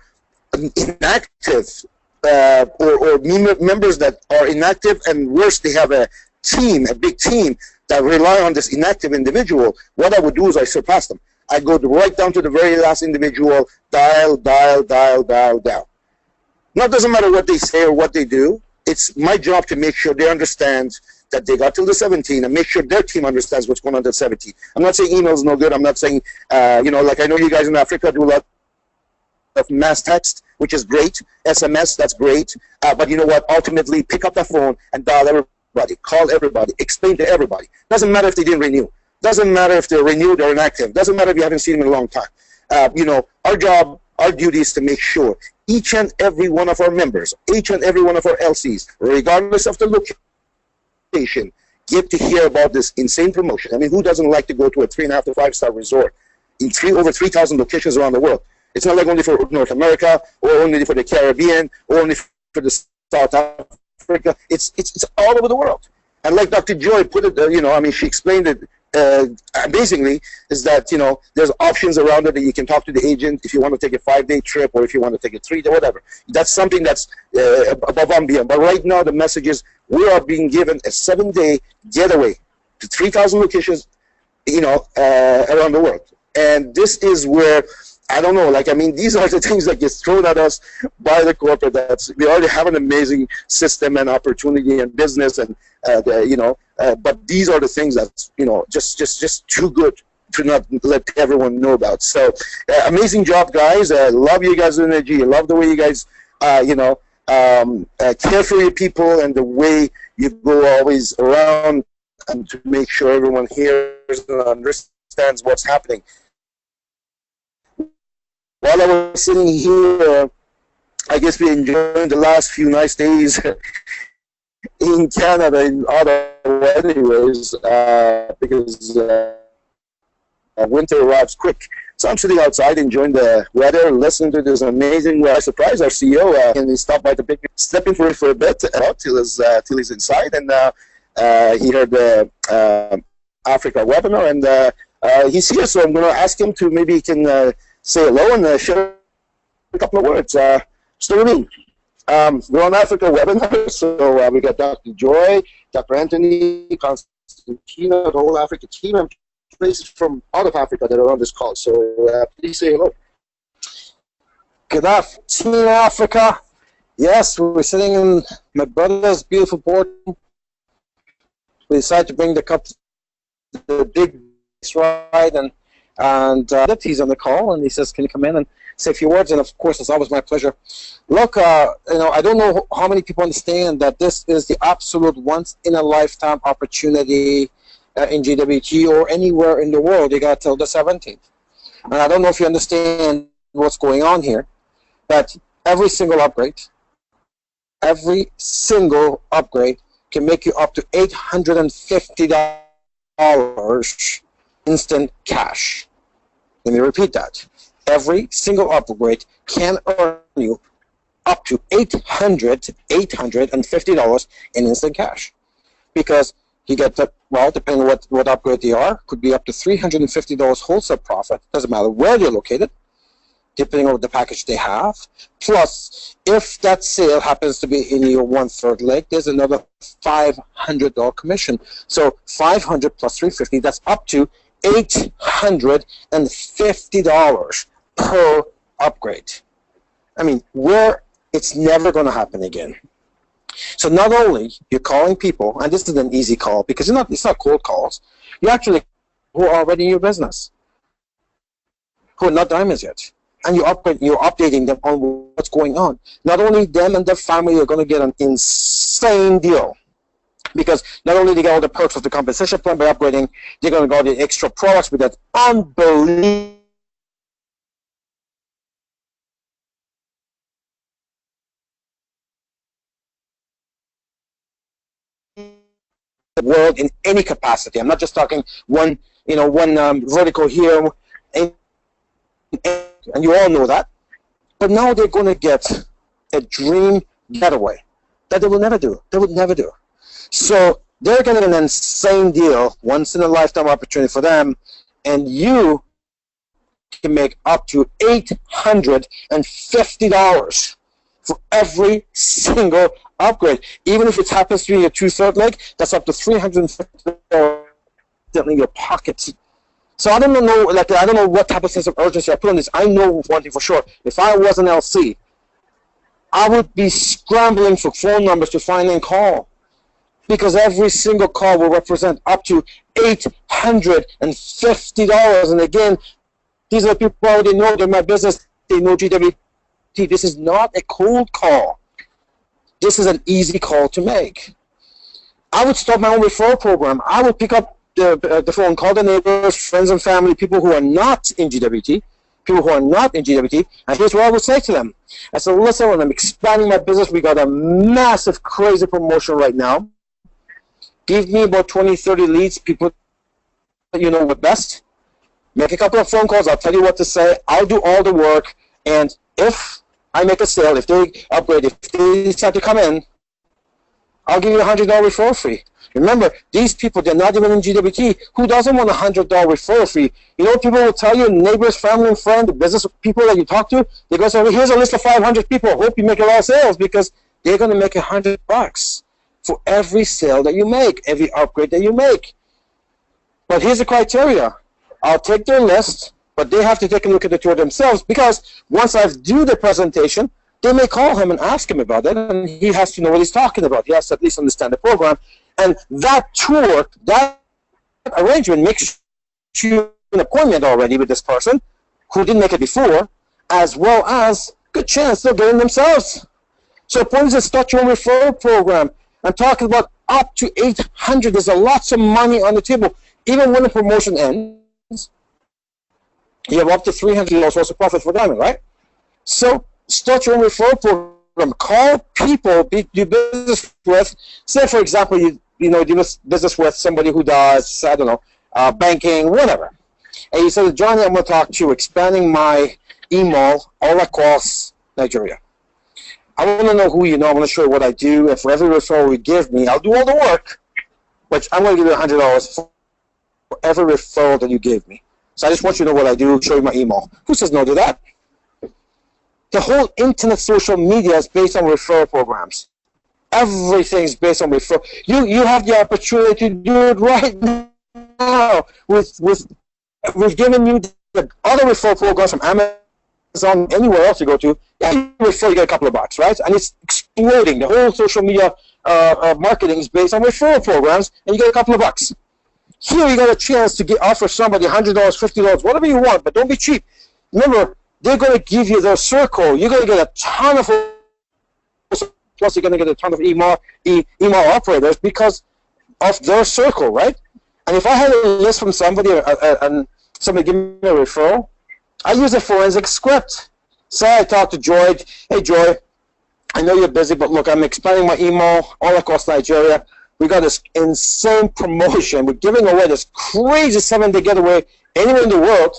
inactive or members that are inactive, and worse, they have a team, a big team, that rely on this inactive individual, what I would do is I surpass them. I go right down to the very last individual, dial. Now, it doesn't matter what they say or what they do. It's my job to make sure they understand that they got till the 17th and make sure their team understands what's going on till 17th. I'm not saying email is no good. I'm not saying, like I know you guys in Africa do a lot of mass text, which is great. SMS, that's great. But you know what? Ultimately, pick up the phone and dial everybody. Call everybody, explain to everybody. Doesn't matter if they didn't renew. Doesn't matter if they're renewed or inactive. Doesn't matter if you haven't seen them in a long time. Our job, our duty is to make sure each and every one of our members, each and every one of our LCs, regardless of the location, get to hear about this insane promotion. I mean, who doesn't like to go to a 3.5 to 5-star resort in over 3,000 locations around the world? It's not like only for North America or only for the Caribbean or only for the South Africa. It's all over the world. And like Dr. Joy put it, she explained it amazingly, is that, there's options around it that you can talk to the agent if you want to take a 5-day trip or if you want to take a 3-day, whatever. That's something that's above and beyond. But right now, the message is we are being given a 7-day getaway to 3,000 locations, around the world. And this is where, I don't know, these are the things that get thrown at us by the corporate. We already have an amazing system and opportunity and business, and but these are the things that's just too good to not let everyone know about. So amazing job, guys. I love you guys' energy. I love the way you guys care for your people and the way you go always around and to make sure everyone hears and understands what's happening. While I was sitting here I guess we're enjoying the last few nice days in Canada, in Ottawa, anyways, because winter arrives quick. So I'm sitting outside enjoying the weather, listening to this amazing. I surprised our CEO, and he stopped by to step in for a bit till he's inside, and he heard the Africa webinar, and he's here. So I'm going to ask him to maybe he can say hello and share a couple of words. So Ramin, we're on Africa webinar, so we got Dr. Joy, Dr. Anthony, Constantina, the whole Africa team, and places from out of Africa that are on this call. So please say hello. Good afternoon, Africa. Yes, we're sitting in my brother's beautiful boardroom. We decided to bring the cup to the big ride, and he's on the call, and he says, "Can you come in and say a few words?" And of course, it's always my pleasure. Look, I don't know how many people understand that this is the absolute once-in-a-lifetime opportunity in GWT or anywhere in the world. You got till the 17th, and I don't know if you understand what's going on here. That every single upgrade can make you up to $850 instant cash. Let me repeat that. Every single upgrade can earn you up to $850 in instant cash, because you get the, well, depending on what upgrade they are, could be up to $350 wholesale profit. Doesn't matter where they're located, depending on the package they have. Plus, if that sale happens to be in your 1/3 leg, there's another $500 commission. So 500 plus 350, that's up to $850 per upgrade. I mean, it's never going to happen again. So not only you're calling people, and this is an easy call because it's not cold calls. You actually who are already in your business, who are not diamonds yet, and you're updating them on what's going on. Not only them and their family are going to get an insane deal, because not only they get all the perks of the compensation plan by upgrading, they're going to get the extra products with that unbelievable world in any capacity. I'm not just talking one vertical here, and you all know that. But now they're going to get a dream getaway that they will never do. They would never do. So they're going to get an insane deal, once in a lifetime opportunity for them, and you can make up to $850 for every single upgrade. Even if it happens to be a 2/3 leg, that's up to $350 in your pocket. So I don't know, I don't know what type of sense of urgency I put on this. I know one thing for sure: if I was an LC, I would be scrambling for phone numbers to find and call, because every single call will represent up to $850. And again, these are people who already know they're my business. They know GWT. This is not a cold call. This is an easy call to make. I would start my own referral program. I would pick up the phone, call the neighbors, friends and family, people who are not in GWT, and here's what I would say to them. I said, listen, when I'm expanding my business, we got a massive, crazy promotion right now. Give me about 20, 30 leads, people that you know the best. Make a couple of phone calls. I'll tell you what to say. I'll do all the work. And if I make a sale, if they upgrade, if they decide to come in, I'll give you a $100 referral fee. Remember, these people, they're not even in GWT. Who doesn't want a $100 referral fee? You know what people will tell you? Neighbors, family, and friends, the business people that you talk to, they go say, well, here's a list of 500 people. Hope you make a lot of sales, because they're going to make $100 for every sale that you make, every upgrade that you make. But here's the criteria. I'll take their list, but they have to take a look at the tour themselves, because once I do the presentation, they may call him and ask him about it, and he has to know what he's talking about. He has to at least understand the program. And that tour, that arrangement makes you an appointment already with this person who didn't make it before, as well as good chance they're getting themselves. So point is, start your own referral program. I'm talking about up to 800. There's a lots of money on the table. Even when the promotion ends, you have up to $300 worth of profit for Diamond, right? So start your own referral program. Call people you do business with. Say, for example, you do business with somebody who does, I don't know, banking, whatever. And you say, Johnny, I'm going to talk to you, expanding my email all across Nigeria. I want to know who you know. I want to show you what I do. And for every referral you give me, I'll do all the work, but I'm going to give you $100 for every referral that you give me. So I just want you to know what I do, show you my email. Who says no to that? The whole internet social media is based on referral programs. Everything's based on referral. You have the opportunity to do it right now. We've given you the other referral programs from Amazon, anywhere else you go to. Yeah, you refer, you get a couple of bucks, right? And it's exploding. The whole social media marketing is based on referral programs, and you get a couple of bucks. Here you got a chance to offer somebody $100, $50, whatever you want, but don't be cheap. Remember, they're going to give you their circle. You're going to get a ton of, plus you're going to get a ton of email operators because of their circle, right? And if I had a list from somebody and somebody give me a referral, I use a forensic script. Say I talk to Joy. Hey, Joy, I know you're busy, but look, I'm expanding my email all across Nigeria. We got this insane promotion. We're giving away this crazy 7-day getaway anywhere in the world.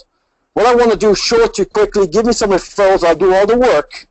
What I want to do, show it to you quickly, give me some referrals, I'll do all the work.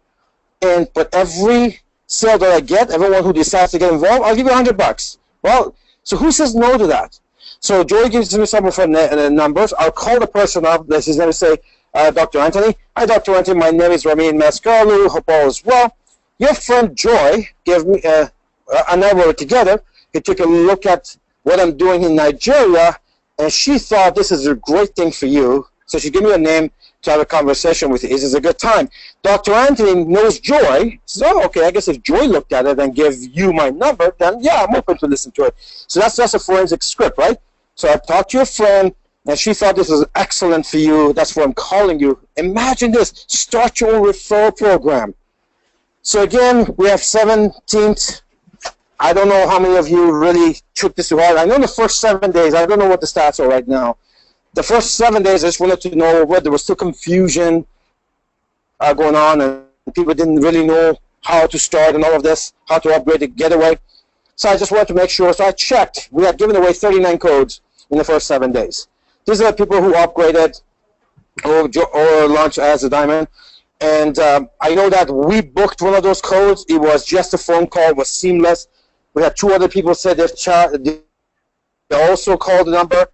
But every sale that I get, everyone who decides to get involved, I'll give you $100. Well, so who says no to that? So Joy gives me some of her numbers. I'll call the person up. This is going to say, Dr. Anthony. Hi, Dr. Anthony. My name is Ramin Mesgarlou. Hope all is well. Your friend Joy gave me, and I were together. He took a look at what I'm doing in Nigeria, and she thought this is a great thing for you. So she gave me a name to have a conversation with you. Is this a good time? Dr. Anthony knows Joy. He says, oh, okay, I guess if Joy looked at it and gave you my number, then yeah, I'm open to listen to it. So that's a forensic script, right? So I talked to your friend, and she thought this was excellent for you. That's why I'm calling you. Imagine this. Start your own referral program. So again, we have 17th. I don't know how many of you really took this to heart. I know the first 7 days, I don't know what the stats are right now. The first 7 days, I just wanted to know whether there was still confusion going on and people didn't really know how to start and all of this, how to upgrade the getaway. So I just wanted to make sure. So I checked. We had given away 39 codes in the first 7 days. These are people who upgraded or launched as a Diamond. And I know that we booked one of those codes. It was just a phone call. It was seamless. We had 2 other people say they also called the number.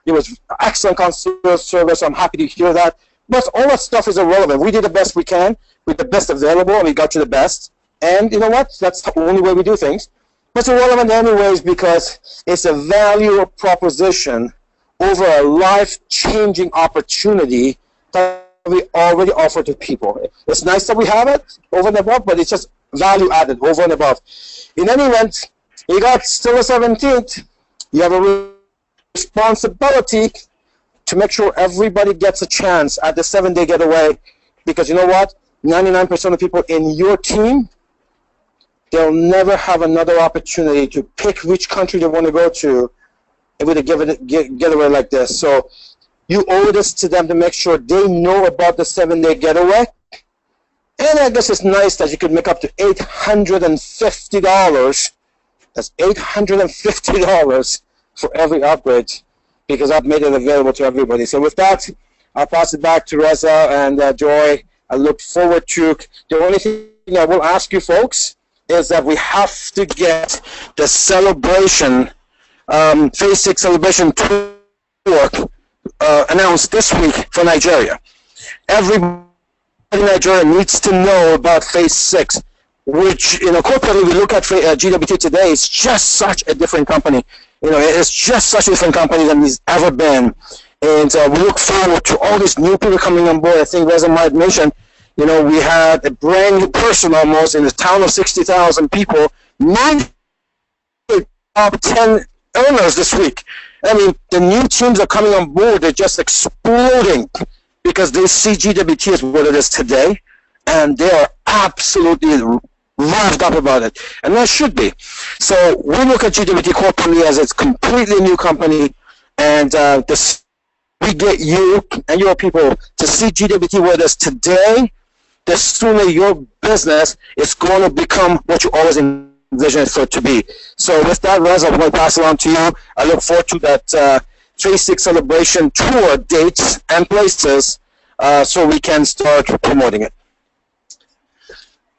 It was excellent customer service. I'm happy to hear that. But all that stuff is irrelevant. We did the best we can with the best available, and we got you the best. And you know what? That's the only way we do things. But it's irrelevant anyways because it's a value proposition over a life-changing opportunity that we already offer to people. It's nice that we have it over and above, but it's just value added over and above. In any event, you got still the 17th. You have a responsibility to make sure everybody gets a chance at the 7-day getaway, because you know what? 99% of people in your team, they'll never have another opportunity to pick which country they want to go to with a getaway like this. So you owe this to them to make sure they know about the 7-day getaway. And I guess it's nice that you could make up to $850. That's $850 for every upgrade, because I've made it available to everybody. So with that, I'll pass it back to Reza and Joy. I look forward to. The only thing I will ask you folks is that we have to get the celebration, Phase 6 celebration tour announced this week for Nigeria. Everybody in Nigeria needs to know about Phase 6, which, corporately we look at GWT today. It's just such a different company. It's just such a different company than it's ever been. And we look forward to all these new people coming on board. I think Reza might mention, we had a brand new person almost in a town of 60,000 people, 9 top 10 earners this week. I mean, the new teams are coming on board. They're just exploding because they see GWT as what it is today, and they are absolutely revved up about it, and that should be. So we look at GWT corporately as it's completely new company, and we get you and your people to see GWT where it is today the sooner your business is going to become what you always envisioned for it to be. So with that, Rez, I'm going to pass it on to you. I look forward to that Phase 6 celebration tour dates and places so we can start promoting it.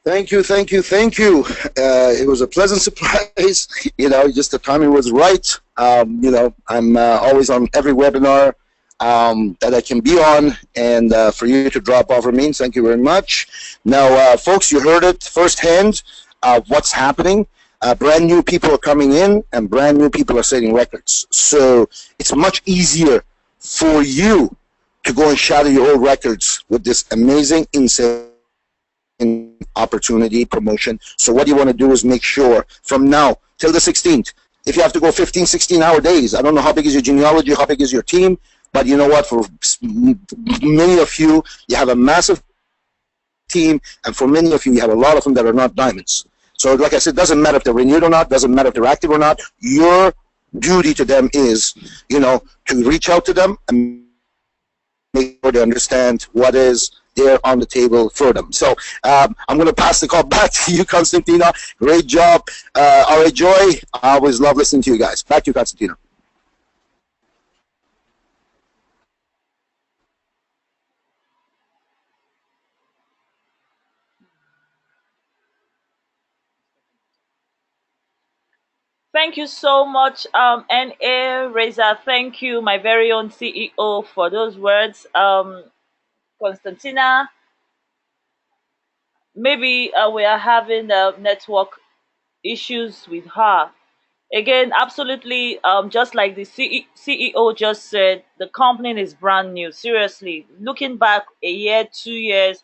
Thank you. It was a pleasant surprise. Just the timing was right. I'm always on every webinar that I can be on, and for you to drop off Ramin, thank you very much. Now, folks, you heard it firsthand. What's happening? Brand new people are coming in, and brand new people are setting records. So it's much easier for you to go and shatter your old records with this amazing, insane opportunity promotion. So what you want to do is make sure from now till the 16th, if you have to go 15, 16-hour days, I don't know how big is your genealogy, how big is your team, but you know what, for many of you, you have a massive team, and for many of you, you have a lot of them that are not diamonds. So like I said, it doesn't matter if they're renewed or not, doesn't matter if they're active or not, your duty to them is, to reach out to them and make sure they understand what is there on the table for them. So I'm going to pass the call back to you, Constantina. Great job. All right, Joy, I always love listening to you guys. Back to you, Constantina. Thank you so much, N.A. Reza. Thank you, my very own CEO, for those words. Constantina, maybe we are having network issues with her. Again, absolutely, just like the CEO just said, the company is brand new. Seriously, looking back a year, 2 years,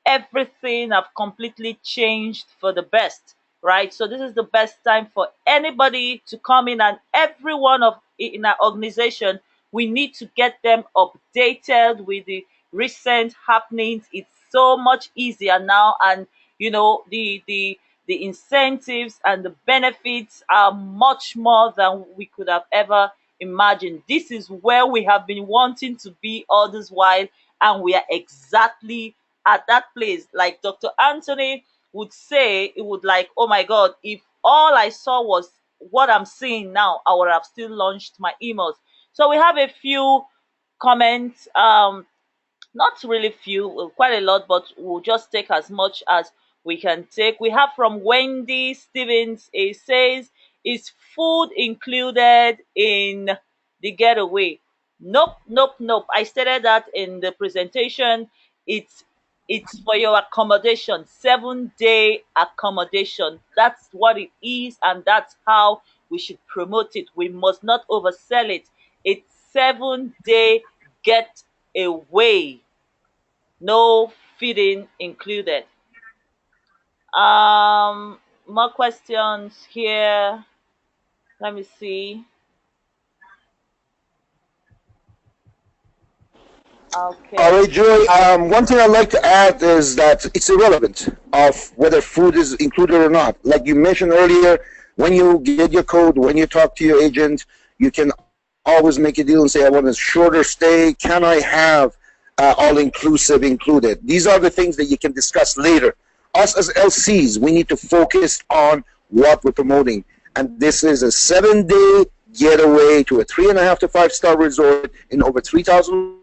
everything have completely changed for the best, right? So this is the best time for anybody to come in, and every one of in our organization, we need to get them updated with the recent happenings. It's so much easier now, and the incentives and the benefits are much more than we could have ever imagined. This is where we have been wanting to be all this while, and we are exactly at that place. Like Dr. Anthony would say, it would like, oh my God, if all I saw was what I'm seeing now, I would have still launched my emails. So we have a few comments, not really few, quite a lot, but we'll just take as much as we can take. We have from Wendy Stevens. It says, is food included in the getaway? Nope, nope, nope. I stated that in the presentation. It's for your accommodation, 7-day accommodation. That's what it is, and that's how we should promote it. We must not oversell it. It's 7-day getaway, no feeding included. More questions here. Let me see. Okay. All right, Joy. One thing I'd like to add is that it's irrelevant of whether food is included or not. Like you mentioned earlier, when you get your code, when you talk to your agent, you can always make a deal and say, I want a shorter stay. Can I have all-inclusive included? These are the things that you can discuss later. Us as LCs, we need to focus on what we're promoting. And this is a 7-day getaway to a 3.5 to 5-star resort in over 3,000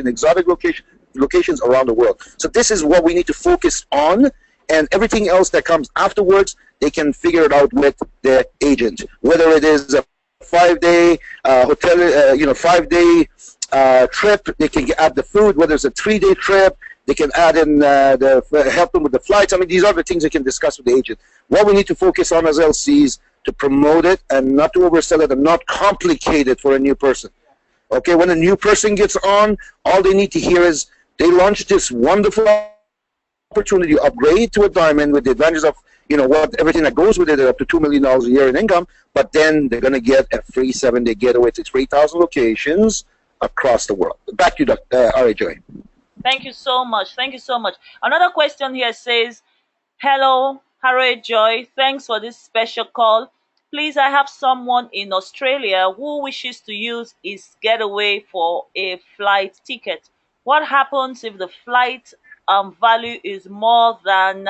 exotic locations around the world. So this is what we need to focus on, and everything else that comes afterwards, they can figure it out with the agent. Whether it is a 5-day hotel, 5-day trip, they can add the food. Whether it's a 3-day trip, they can add in help them with the flights. I mean, these are the things they can discuss with the agent. What we need to focus on as LCs to promote it and not to oversell it and not complicate it for a new person. Okay, when a new person gets on, all they need to hear is they launched this wonderful opportunity to upgrade to a diamond with the advantage of, everything that goes with it, up to $2 million a year in income, but then they're going to get a free 7-day getaway to 3,000 locations across the world. Back to you, R.A. Joy. Thank you so much. Thank you so much. Another question here says, hello, R.A. Joy. Thanks for this special call. Please, I have someone in Australia who wishes to use his getaway for a flight ticket. What happens if the flight value is more than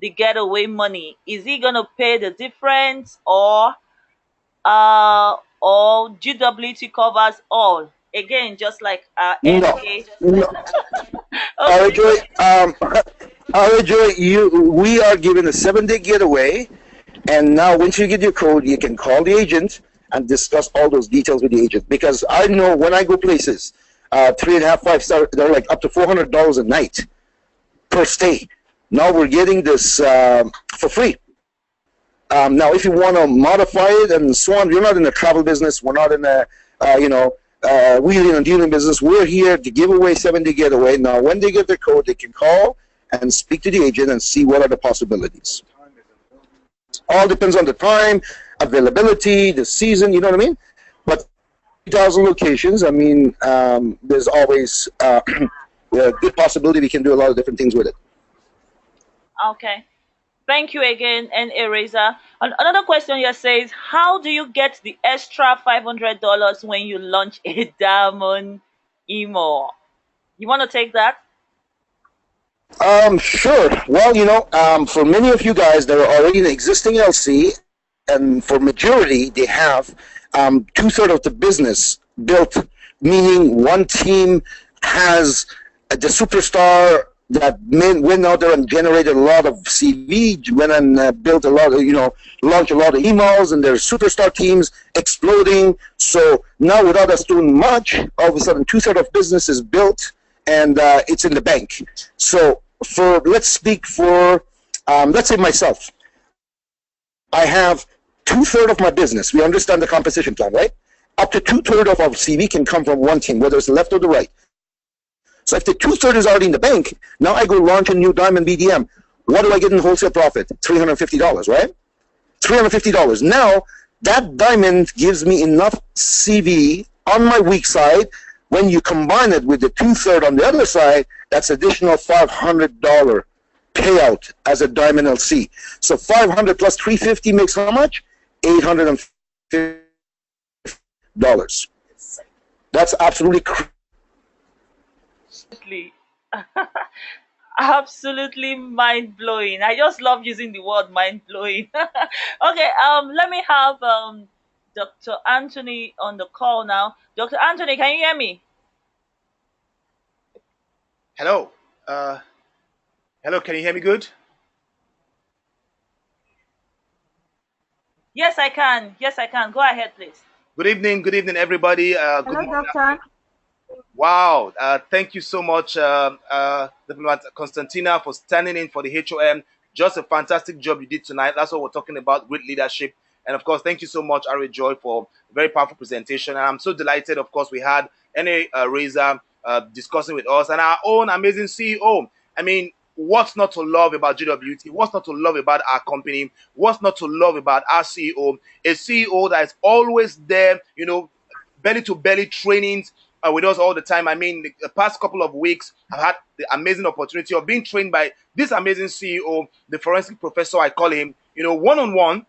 the getaway money? Is he gonna pay the difference, or GWT covers all? Again, just like No, NK. no. All right, Okay. Joy. All right, Joy. We are given a 7-day getaway, and now once you get your code, you can call the agent and discuss all those details with the agent. Because I know when I go places, 3.5, 5 star, they're like up to $400 a night per stay. Now we're getting this for free. Now, if you want to modify it and so on, you're not in the travel business. We're not in the, wheeling and dealing business. We're here to give away 7-day getaway. Now, when they get their code, they can call and speak to the agent and see what are the possibilities. All depends on the time, availability, the season, you know what I mean? But 3,000 locations, I mean, there's always a good possibility we can do a lot of different things with it. Okay. Thank you again, and Eraser. Another question here says, how do you get the extra $500 when you launch a Diamond email? You want to take that? Sure. Well, for many of you guys that are already in existing LC, and for majority, they have 2/3 of the business built, meaning one team has the superstar that went out there and generated a lot of CV, went and built a lot of, launched a lot of emails, and their superstar teams exploding. So now without us doing much, all of a sudden 2/3 of business is built, and it's in the bank. So let's speak for, let's say myself. I have 2/3 of my business. We understand the composition plan, right? Up to 2/3 of our CV can come from one team, whether it's the left or the right. So if the 2/3 is already in the bank, now I go launch a new Diamond BDM. What do I get in wholesale profit? $350, right? $350. Now, that Diamond gives me enough CV on my weak side. When you combine it with the 2/3 on the other side, that's additional $500 payout as a Diamond LC. So 500 plus 350 makes how much? $850. That's absolutely crazy. Absolutely mind blowing. I just love using the word mind blowing. Okay, let me have Dr. Anthony on the call now. Dr. Anthony, can you hear me? Hello. Hello, can you hear me good? Yes, I can. Yes, I can. Go ahead, please. Good evening, everybody. Good Hello, morning. doctor. Wow. Thank you so much, Diplomat Constantina, for standing in for the HOM. Just a fantastic job you did tonight. That's what we're talking about, great leadership. And of course, thank you so much, Ari Joy, for a very powerful presentation. And I'm so delighted, of course, we had NA Razor discussing with us and our own amazing CEO. I mean, what's not to love about GWT? What's not to love about our company? What's not to love about our CEO? A CEO that is always there, belly to belly trainings with us all the time. I mean, the past couple of weeks, I've had the amazing opportunity of being trained by this amazing CEO, the forensic professor, I call him, one-on-one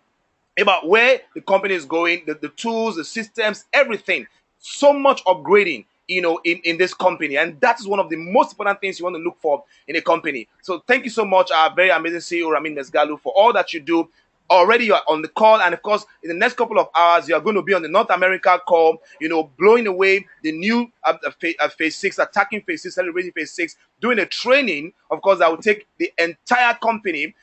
about where the company is going, the tools, the systems, everything. So much upgrading, in this company. And that is one of the most important things you want to look for in a company. So thank you so much, our very amazing CEO, Ramin Mesgarlou, for all that you do. Already you are on the call, and of course in the next couple of hours you are going to be on the North America call, blowing away the new phase 6, attacking phase 6, celebrating phase 6, doing a training, of course, that will take the entire company,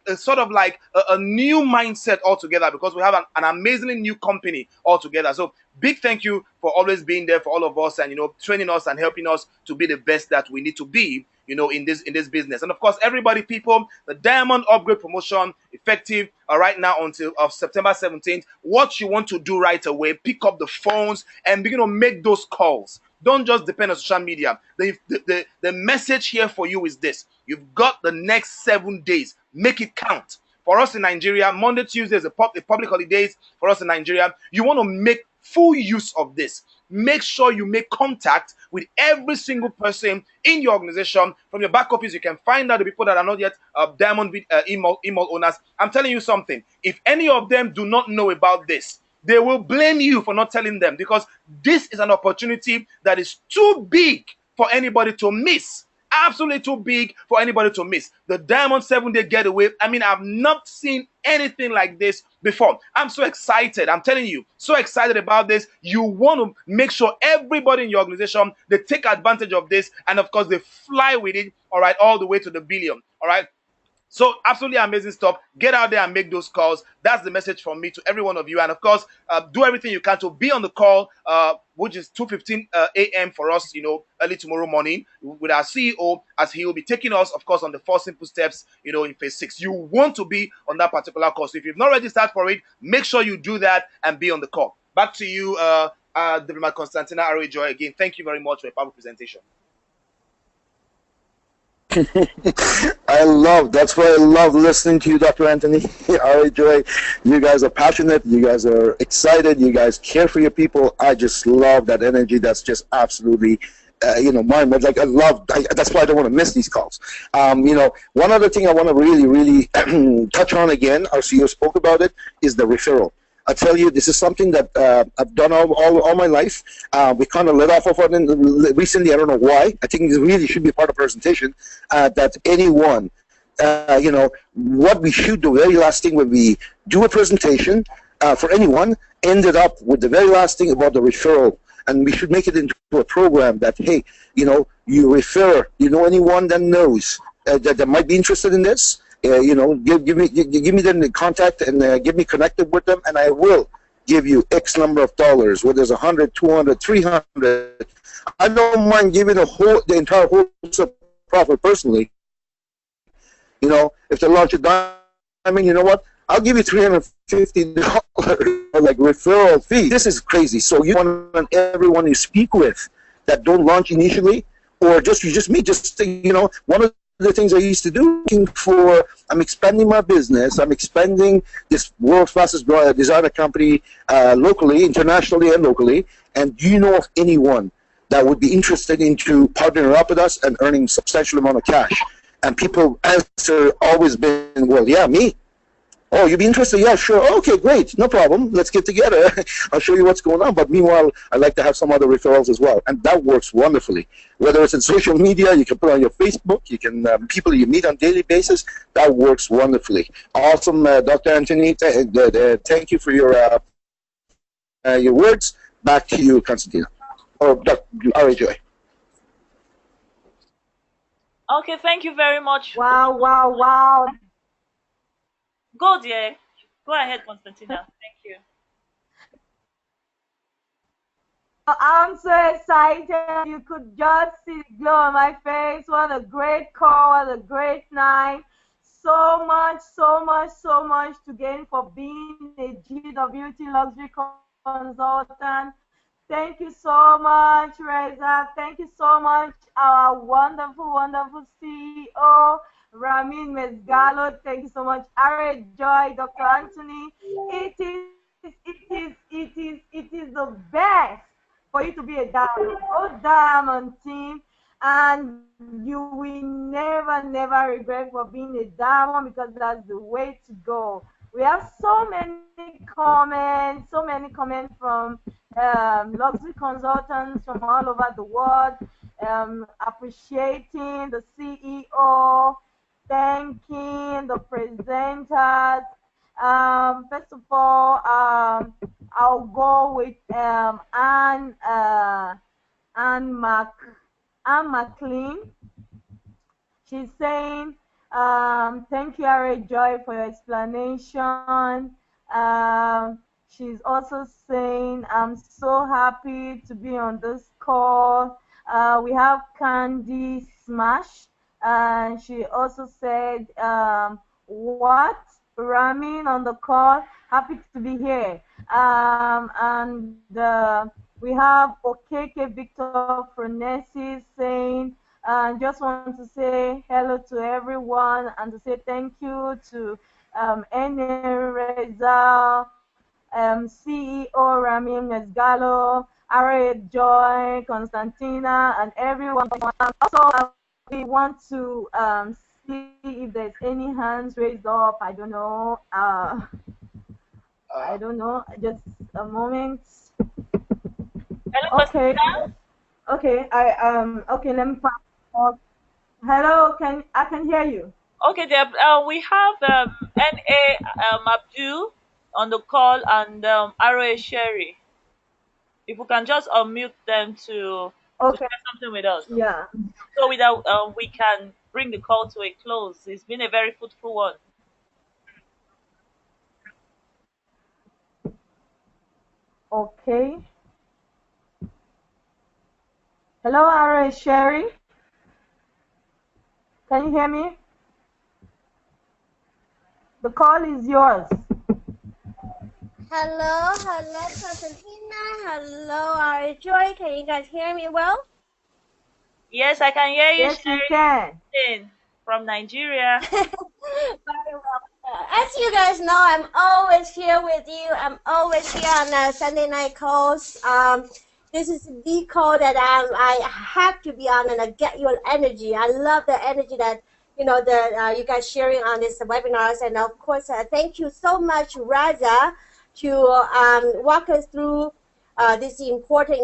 a sort of like a new mindset altogether, because we have an amazingly new company altogether. So big thank you for always being there for all of us, and training us and helping us to be the best that we need to be, in this business. And of course, everybody, people, the Diamond Upgrade Promotion effective right now until September 17th. What you want to do right away, pick up the phones and begin to make those calls. Don't just depend on social media. The message here for you is this: you've got the next 7 days. Make it count. For us in Nigeria, Monday, Tuesday is the public holidays. For us in Nigeria, you want to make full use of this. Make sure you make contact with every single person in your organization. From your back office, you can find out the people that are not yet Diamond email owners. I'm telling you something. If any of them do not know about this, they will blame you for not telling them, because this is an opportunity that is too big for anybody to miss. absolutely too big for anybody to miss. The Diamond 7-day getaway. I mean, I've not seen anything like this before. I'm so excited. I'm telling you, so excited about this. You want to make sure everybody in your organization, they take advantage of this, and of course they fly with it, all right, all the way to the billion. All right. So absolutely amazing stuff. Get out there and make those calls. That's the message from me to every one of you. And of course, do everything you can to be on the call, which is 2:15 a.m. for us, early tomorrow morning with our CEO, as he will be taking us, of course, on the 4 simple steps, in phase 6. You want to be on that particular call. So if you've not registered for it, make sure you do that and be on the call. Back to you, Diplomat Constantina R.A. Joy. Again, thank you very much for a powerful presentation. That's why I love listening to you, Dr. Anthony. R.A. Joy, you guys are passionate, you guys are excited, you guys care for your people. I just love that energy. That's just absolutely, mine. Like, that's why I don't want to miss these calls. One other thing I want to really touch on again, our CEO spoke about it, is the referral. I tell you, this is something that I've done all my life. We kind of let off of it recently. I don't know why. I think it really should be part of the presentation, that anyone, what we should do, very last thing when we do a presentation for anyone, ended up with the very last thing about the referral. And we should make it into a program that, hey, you refer, anyone that knows that might be interested in this, give me the contact and get me connected with them, and I will give you X number of dollars, whether it's 100, 200, 300. I don't mind giving the entire wholesale profit personally. If they launch a diamond, you know what? I'll give you $350 like referral fee. This is crazy. So you want everyone you speak with that don't launch initially, or just one of the things I used to do, I'm expanding my business, I'm expanding this world's fastest designer company locally, internationally, and locally, and do you know of anyone that would be interested into partnering up with us and earning substantial amount of cash? And people answer always been, well, yeah, me. Oh, you'd be interested? Yeah, sure. Okay, great. No problem. Let's get together. I'll show you what's going on. But meanwhile, I like to have some other referrals as well. And that works wonderfully. Whether it's in social media, you can put on your Facebook, you can, people you meet on a daily basis, that works wonderfully. Awesome, Dr. Anthony. Thank you for your words. Back to you, Constantina. Or Dr. R.A. Joy. Okay, thank you very much. Wow. Go, dear. Go ahead, Constantina. Thank you. I'm so excited. You could just see the glow on my face. What a great call. What a great night. So much to gain for being a GWT luxury consultant. Thank you so much, Reza. Thank you so much, our wonderful CEO, Ramin Mesgarlou. Thank you so much, R.A. Joy, Dr. Anthony. It is the best for you to be a diamond. Oh, diamond team. And you will never regret for being a diamond, because that's the way to go. We have so many comments from luxury consultants from all over the world, appreciating the CEO, thanking the presenters. First of all, I'll go with Anne McLean. She's saying, thank you, R.A. Joy, for your explanation. She's also saying, I'm so happy to be on this call. We have Candy Smash. She also said, what? Ramin on the call, happy to be here. And we have Okeke Victor Frenesis saying, just want to say hello to everyone and to say thank you to Ene Reza, CEO Ramin Mesgarlou, R.A. Joy, Constantina, and everyone. Also, we want to see if there's any hands raised up. I don't know. I don't know. Just a moment. Hello, Okay. Constantina? Okay. Okay. Let me find. Hello, I can hear you. Okay, there. We have N.A. Abdul on the call and R.A. Sherry. If we can just unmute them to Okay. share something with us, Yeah. so without we can bring the call to a close. It's been a very fruitful one. Okay. Hello, R.A. Sherry. Can you hear me? The call is yours. Hello, Constantina. Hello, Joy. Can you guys hear me well? Yes, I can hear you, Yes, we can. Sherry, from Nigeria. Very well. As you guys know, I'm always here with you. I'm always here on Sunday night calls. This is the call that I have to be on and I get your energy. I love the energy that the you guys sharing on this webinars, and of course, thank you so much, Raza, to walk us through this important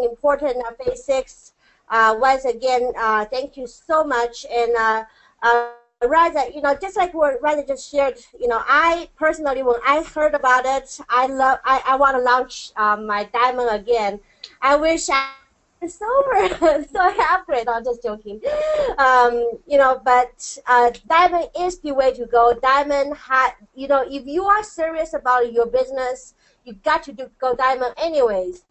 phase 6. Once again, thank you so much, and Raza, just like what Raza just shared, I personally, when I heard about it, I want to launch my diamond again. I wish it's over. So happy. No, I'm just joking. But diamond is the way to go. Diamond if you are serious about your business, you got to go diamond anyways.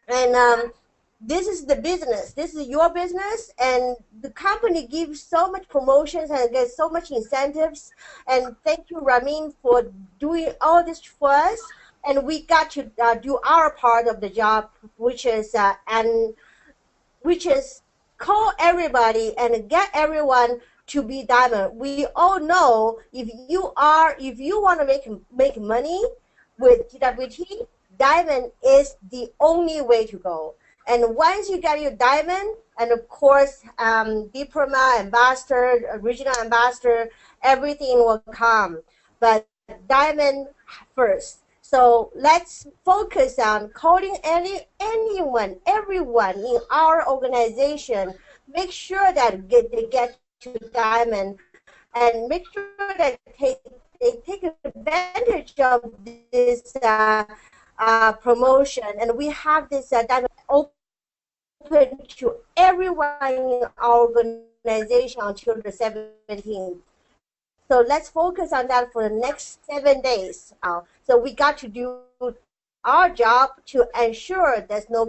And this is the business. This is your business, and the company gives so much promotions and gets so much incentives. And thank you, Ramin, for doing all this for us. And we got to do our part of the job, which is call everybody and get everyone to be diamond. We all know if you want to make money with GWT, diamond is the only way to go. And once you get your diamond, and of course, diploma, ambassador, regional ambassador, everything will come. But diamond first. So let's focus on calling everyone in our organization. Make sure that they get to diamond, and make sure that they take advantage of this promotion. And we have this diamond open to everyone in our organization until the 17th. So let's focus on that for the next 7 days. So we got to do our job to ensure there's no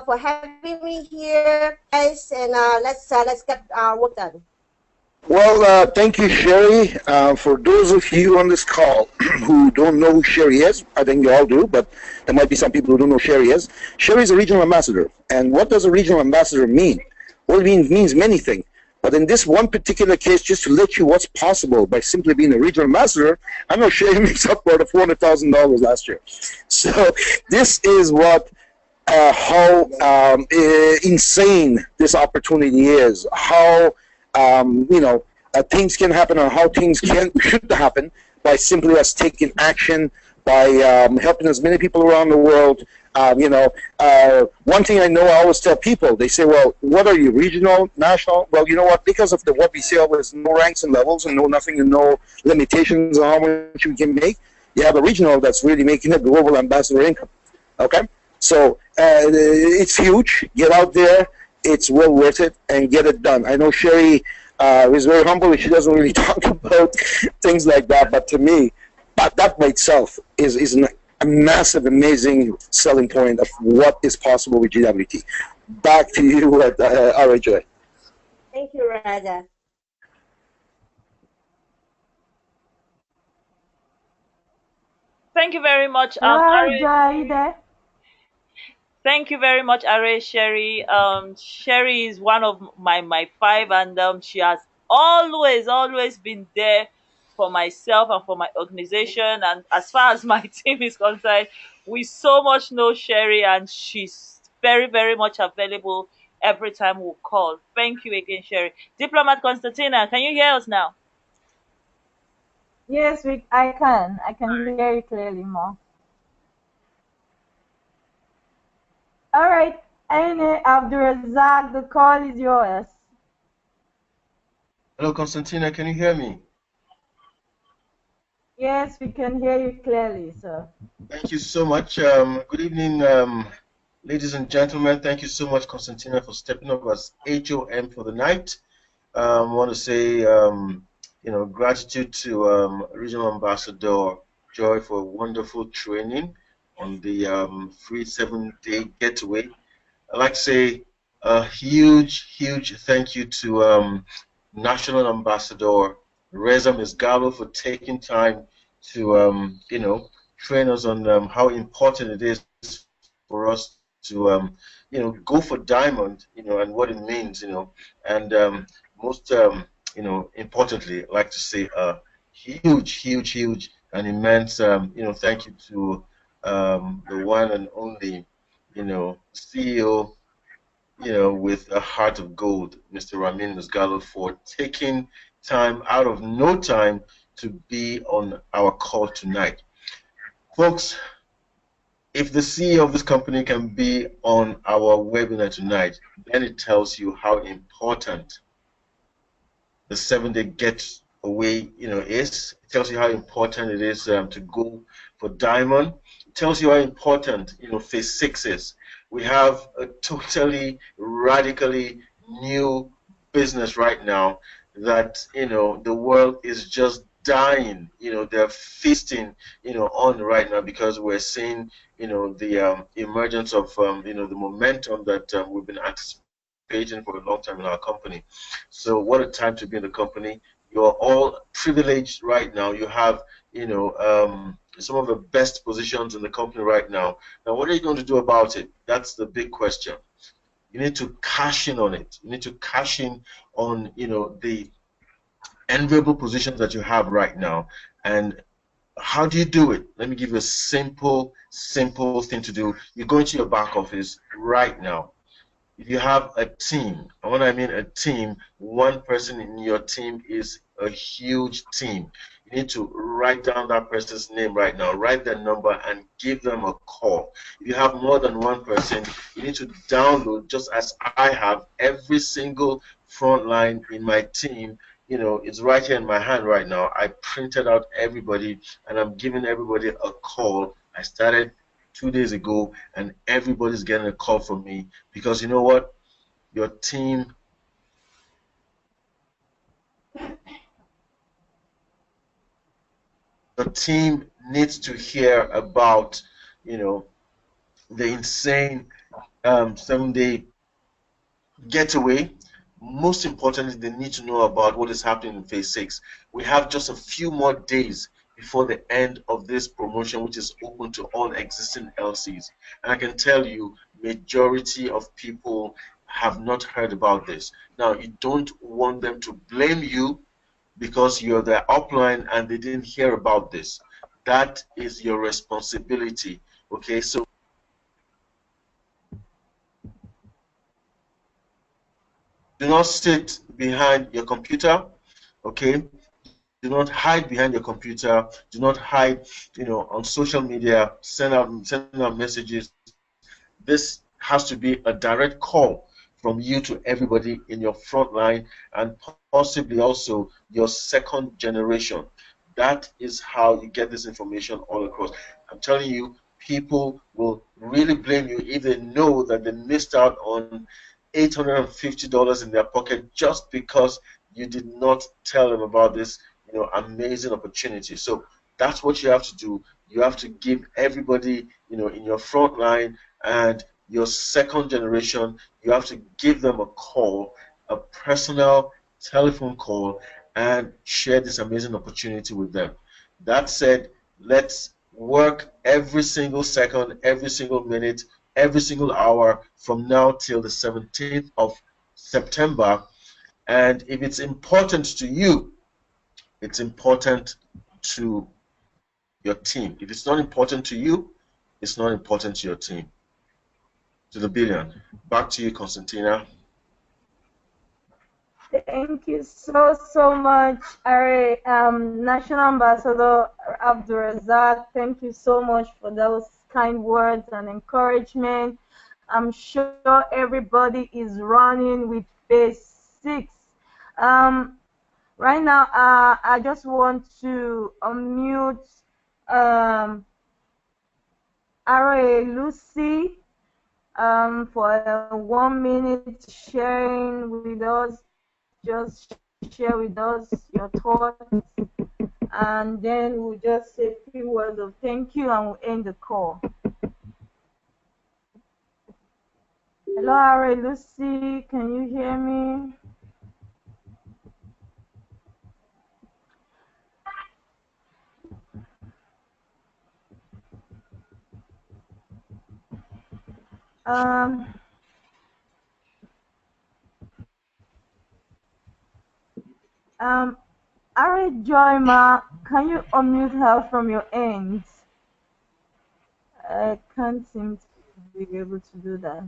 for having me here, guys, and let's get our work done. Well, thank you, Sherry. For those of you on this call who don't know who Sherry is, I think you all do, but there might be some people who don't know who Sherry is. Sherry is a regional ambassador. And what does a regional ambassador mean? Well, it means many things. But in this one particular case, just to let you what's possible by simply being a regional ambassador, I know Sherry makes upward of $400,000 last year. So this is how insane this opportunity is, how things can happen, or how things should happen by simply us taking action, by helping as many people around the world. One thing I know, I always tell people, they say, well, what are you, regional, national? Well, you know what, because of what we say always, no ranks and levels and no nothing and no limitations on how much we can make, you have a regional that's really making a global ambassador income. Okay? So it's huge. Get out there. It's well worth it, and get it done. I know Sherry is very humble. She doesn't really talk about things like that, but to me, that by itself is a massive, amazing selling point of what is possible with GWT. Back to you at RHA. Thank you, Raja. Thank you very much, Hello, Are. Joy, are you there? Thank you very much, Are Sherry. Sherry is one of my five, and she has always been there for myself and for my organization. And as far as my team is concerned, we so much know Sherry, and she's very much available every time we call. Thank you again, Sherry. Diplomat Constantina, can you hear us now? Yes, I can. I can hear you clearly more. All right, Aine Abdurazak, the call is yours. Hello, Constantina, can you hear me? Yes, we can hear you clearly, sir. Thank you so much. Good evening, ladies and gentlemen. Thank you so much, Constantina, for stepping up as HOM for the night. I want to say, gratitude to Regional Ambassador Joy for wonderful training on the free 7-day getaway. I'd like to say a huge, huge thank you to National Ambassador Reza Mesgarlou for taking time to, train us on how important it is for us to, go for diamond, and what it means, and most, importantly, I'd like to say a huge, huge, huge, and immense, thank you to the one and only, CEO, with a heart of gold, Mr. Ramin Mesgarlou, for taking time out of no time to be on our call tonight. Folks, if the CEO of this company can be on our webinar tonight, then it tells you how important the 7-day getaway, is. It tells you how important it is to go for diamond. It tells you how important, phase 6 is. We have a totally, radically new business right now that, the world is just dying. They're feasting, on right now because we're seeing, the emergence of, the momentum that we've been anticipating for a long time in our company. So what a time to be in the company. You're all privileged right now. You have, some of the best positions in the company right now. Now, what are you going to do about it? That's the big question. You need to cash in on it. You need to cash in on, the enviable positions that you have right now. And how do you do it? Let me give you a simple, simple thing to do. You go into your back office right now. If you have a team, and when I mean a team, one person in your team is a huge team. You need to write down that person's name right now, write their number, and give them a call. If you have more than one person, you need to download, just as I have, every single front line in my team. It's right here in my hand right now. I printed out everybody, and I'm giving everybody a call. I started 2 days ago, and everybody's getting a call from me because you know what? Your team needs to hear about, the insane 7-day getaway. Most importantly, they need to know about what is happening in phase 6. We have just a few more days before the end of this promotion, which is open to all existing LCs. And I can tell you, majority of people have not heard about this. Now, you don't want them to blame you because you're their upline and they didn't hear about this. That is your responsibility. Okay, so do not sit behind your computer. Okay, do not hide behind your computer. Do not hide, on social media. Send out messages. This has to be a direct call from you to everybody in your front line and possibly also your second generation. That is how you get this information all across. I'm telling you, people will really blame you if they know that they missed out on $850 in their pocket just because you did not tell them about this, amazing opportunity. So that's what you have to do. You have to give everybody, in your front line and your second generation, you have to give them a call, a personal telephone call, and share this amazing opportunity with them. That said, let's work every single second, every single minute, every single hour from now till the 17th of September. And if it's important to you, it's important to your team. If it's not important to you, it's not important to your team. To the billion. Back to you, Constantina. Thank you so much, Ari, National Ambassador Abdurazak. Thank you so much for those kind words and encouragement. I'm sure everybody is running with phase 6. Right now, I just want to unmute Ara Lucy for a 1 minute sharing with us. Just share with us your thoughts, and then we'll just say a few words of thank you and we'll end the call. Hello, Ara Lucy, can you hear me? Ara Joy, can you unmute her from your end? I can't seem to be able to do that.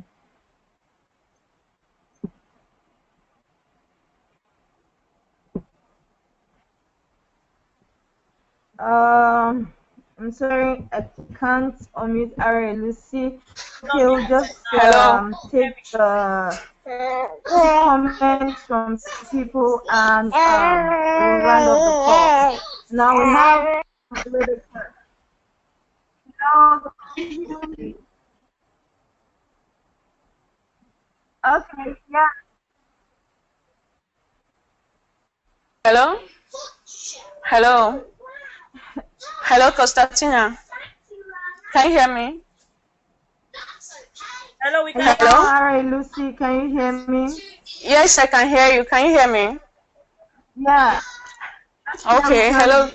I'm sorry, I can't unmute Ara Lucy. Okay, we'll just take the comments from people and we'll round up the call. Now we have Rebecca. Okay, yeah. Hello? Hello? Hello, Constantina. Can you hear me? Hello, we can. Hello, Ara Lucy, can you hear me? Yes, I can hear you. Can you hear me? Yeah. Okay, hello.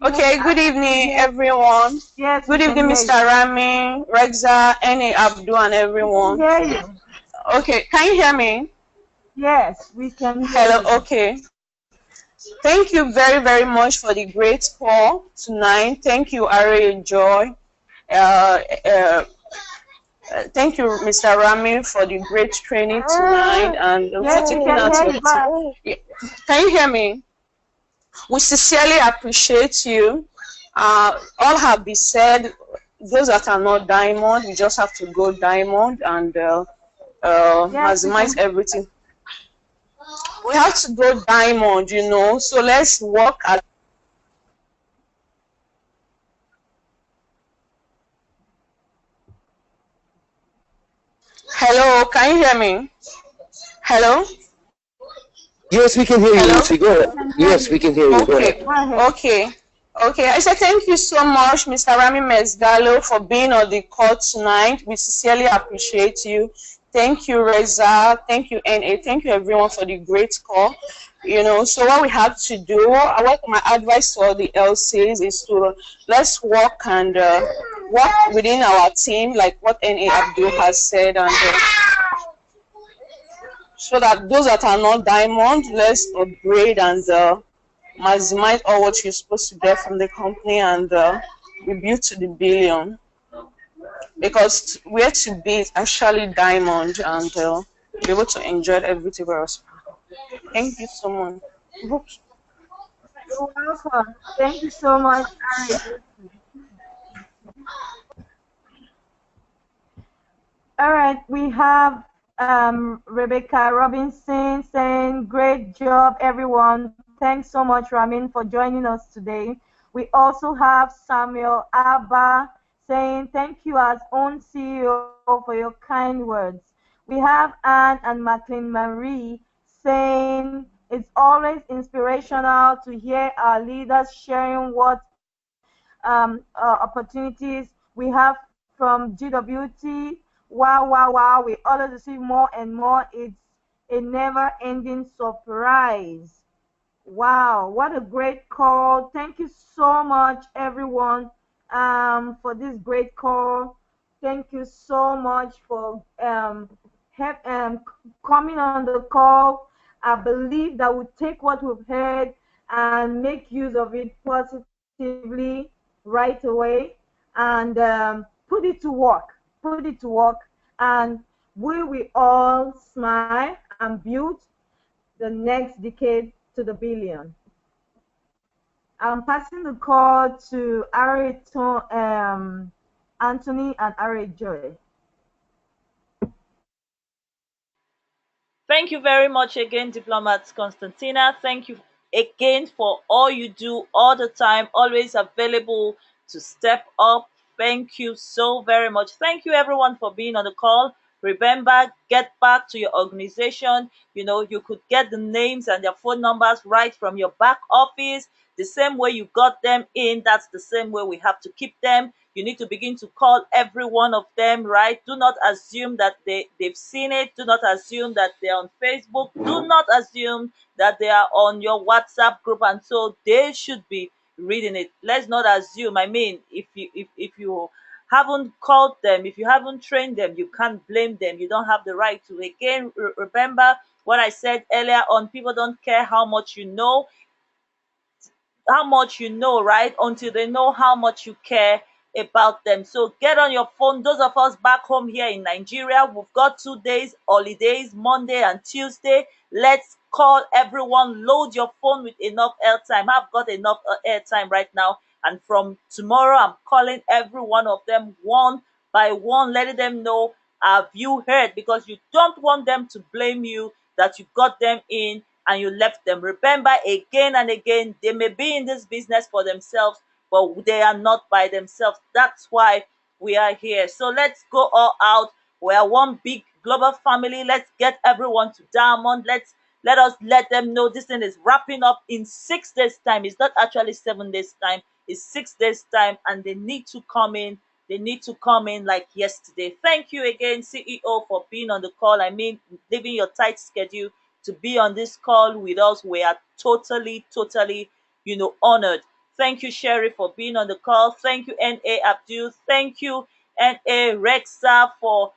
Okay, good evening, everyone. Yes, good evening, Mr. Ramin, Rexa, N.A. Abdul, and everyone. We can hear you. Okay, can you hear me? Yes, we can hear Hello, you. okay. Thank you very, very much for the great call tonight. Thank you, Ara Joy. Thank you, Mr. Ramin, for the great training tonight and for taking out your time. Can you hear me? We sincerely appreciate you. All have been said. Those that are not diamond, we just have to go diamond and maximize everything. We have to go diamond, you know. So let's work at. Hello, can you hear me? Hello? Yes, we can hear you, Lucy. Go ahead. Yes, we can hear you. Go ahead. Okay. Okay. I say thank you so much, Mr. Ramin Mesgarlou, for being on the call tonight. We sincerely appreciate you. Thank you, Reza. Thank you, NA. Thank you, everyone, for the great call. You know, so what we have to do, what my advice to all the LCs is to let's work and work within our team, like what NA Abdul has said, and so that those that are not diamond, let's upgrade and maximize all what you're supposed to get from the company and we build to the billion. Because where to be is actually diamond and be able to enjoy everything else. Thank you so much. You're welcome. Thank you so much. All right, we have Rebecca Robinson saying, great job, everyone. Thanks so much, Ramin, for joining us today. We also have Samuel Abba saying, thank you as own CEO for your kind words. We have Anne and McLean Marie saying, it's always inspirational to hear our leaders sharing what opportunities we have from GWT. Wow. We always receive more and more. It's a never-ending surprise. Wow, what a great call. Thank you so much, everyone, for this great call. Thank you so much for coming on the call. I believe that we'll take what we've heard and make use of it positively right away and put it to work. And we will all smile and build the next decade to the billion. I'm passing the call to Anthony and Ara Joy. Thank you very much again, Diplomat Constantina. Thank you again for all you do all the time, always available to step up. Thank you so very much. Thank you, everyone, for being on the call. Remember, get back to your organization. You could get the names and their phone numbers right from your back office. The same way you got them in, that's the same way we have to keep them. You need to begin to call every one of them, right? Do not assume that they've seen it. Do not assume that they're on Facebook. Do not assume that they are on your WhatsApp group, and so they should be reading it. Let's not assume. I mean, if you haven't called them, if you haven't trained them, you can't blame them. You don't have the right to. Again, remember what I said earlier on, people don't care how much you know, right? Until they know how much you care about them. So get on your phone. Those of us back home here in Nigeria, we've got 2 days holidays, Monday and Tuesday. Let's call everyone. Load your phone with enough airtime. I've got enough airtime right now. And from tomorrow, I'm calling every one of them one by one, letting them know, have you heard? Because you don't want them to blame you that you got them in and you left them. Remember, again and again, they may be in this business for themselves, but they are not by themselves. That's why we are here. So let's go all out. We are one big global family. Let's get everyone to Diamond. Let them know this thing is wrapping up in 6 days time. It's not actually 7 days time. It's 6 days time, and they need to come in. They need to come in like yesterday. Thank you again, CEO, for being on the call. I mean, leaving your tight schedule to be on this call with us. We are totally, totally, honored. Thank you, Sherry, for being on the call. Thank you, N.A. Abdul. Thank you, N.A. Rexa, for,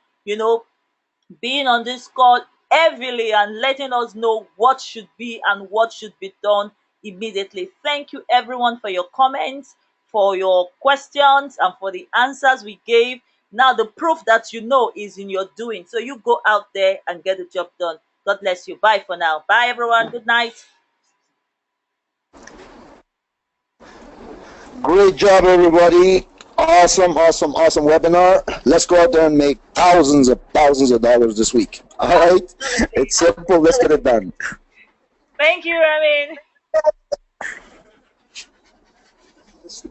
being on this call heavily and letting us know what should be and what should be done immediately. Thank you, everyone, for your comments, for your questions, and for the answers we gave. Now, the proof that you know is in your doing. So you go out there and get the job done. God bless you. Bye for now. Bye, everyone. Good night. Great job, everybody. Awesome, awesome, awesome webinar. Let's go out there and make thousands of dollars this week. All right? It's simple. Let's get it done. Thank you, Ramin.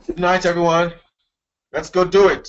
Good night, everyone. Let's go do it.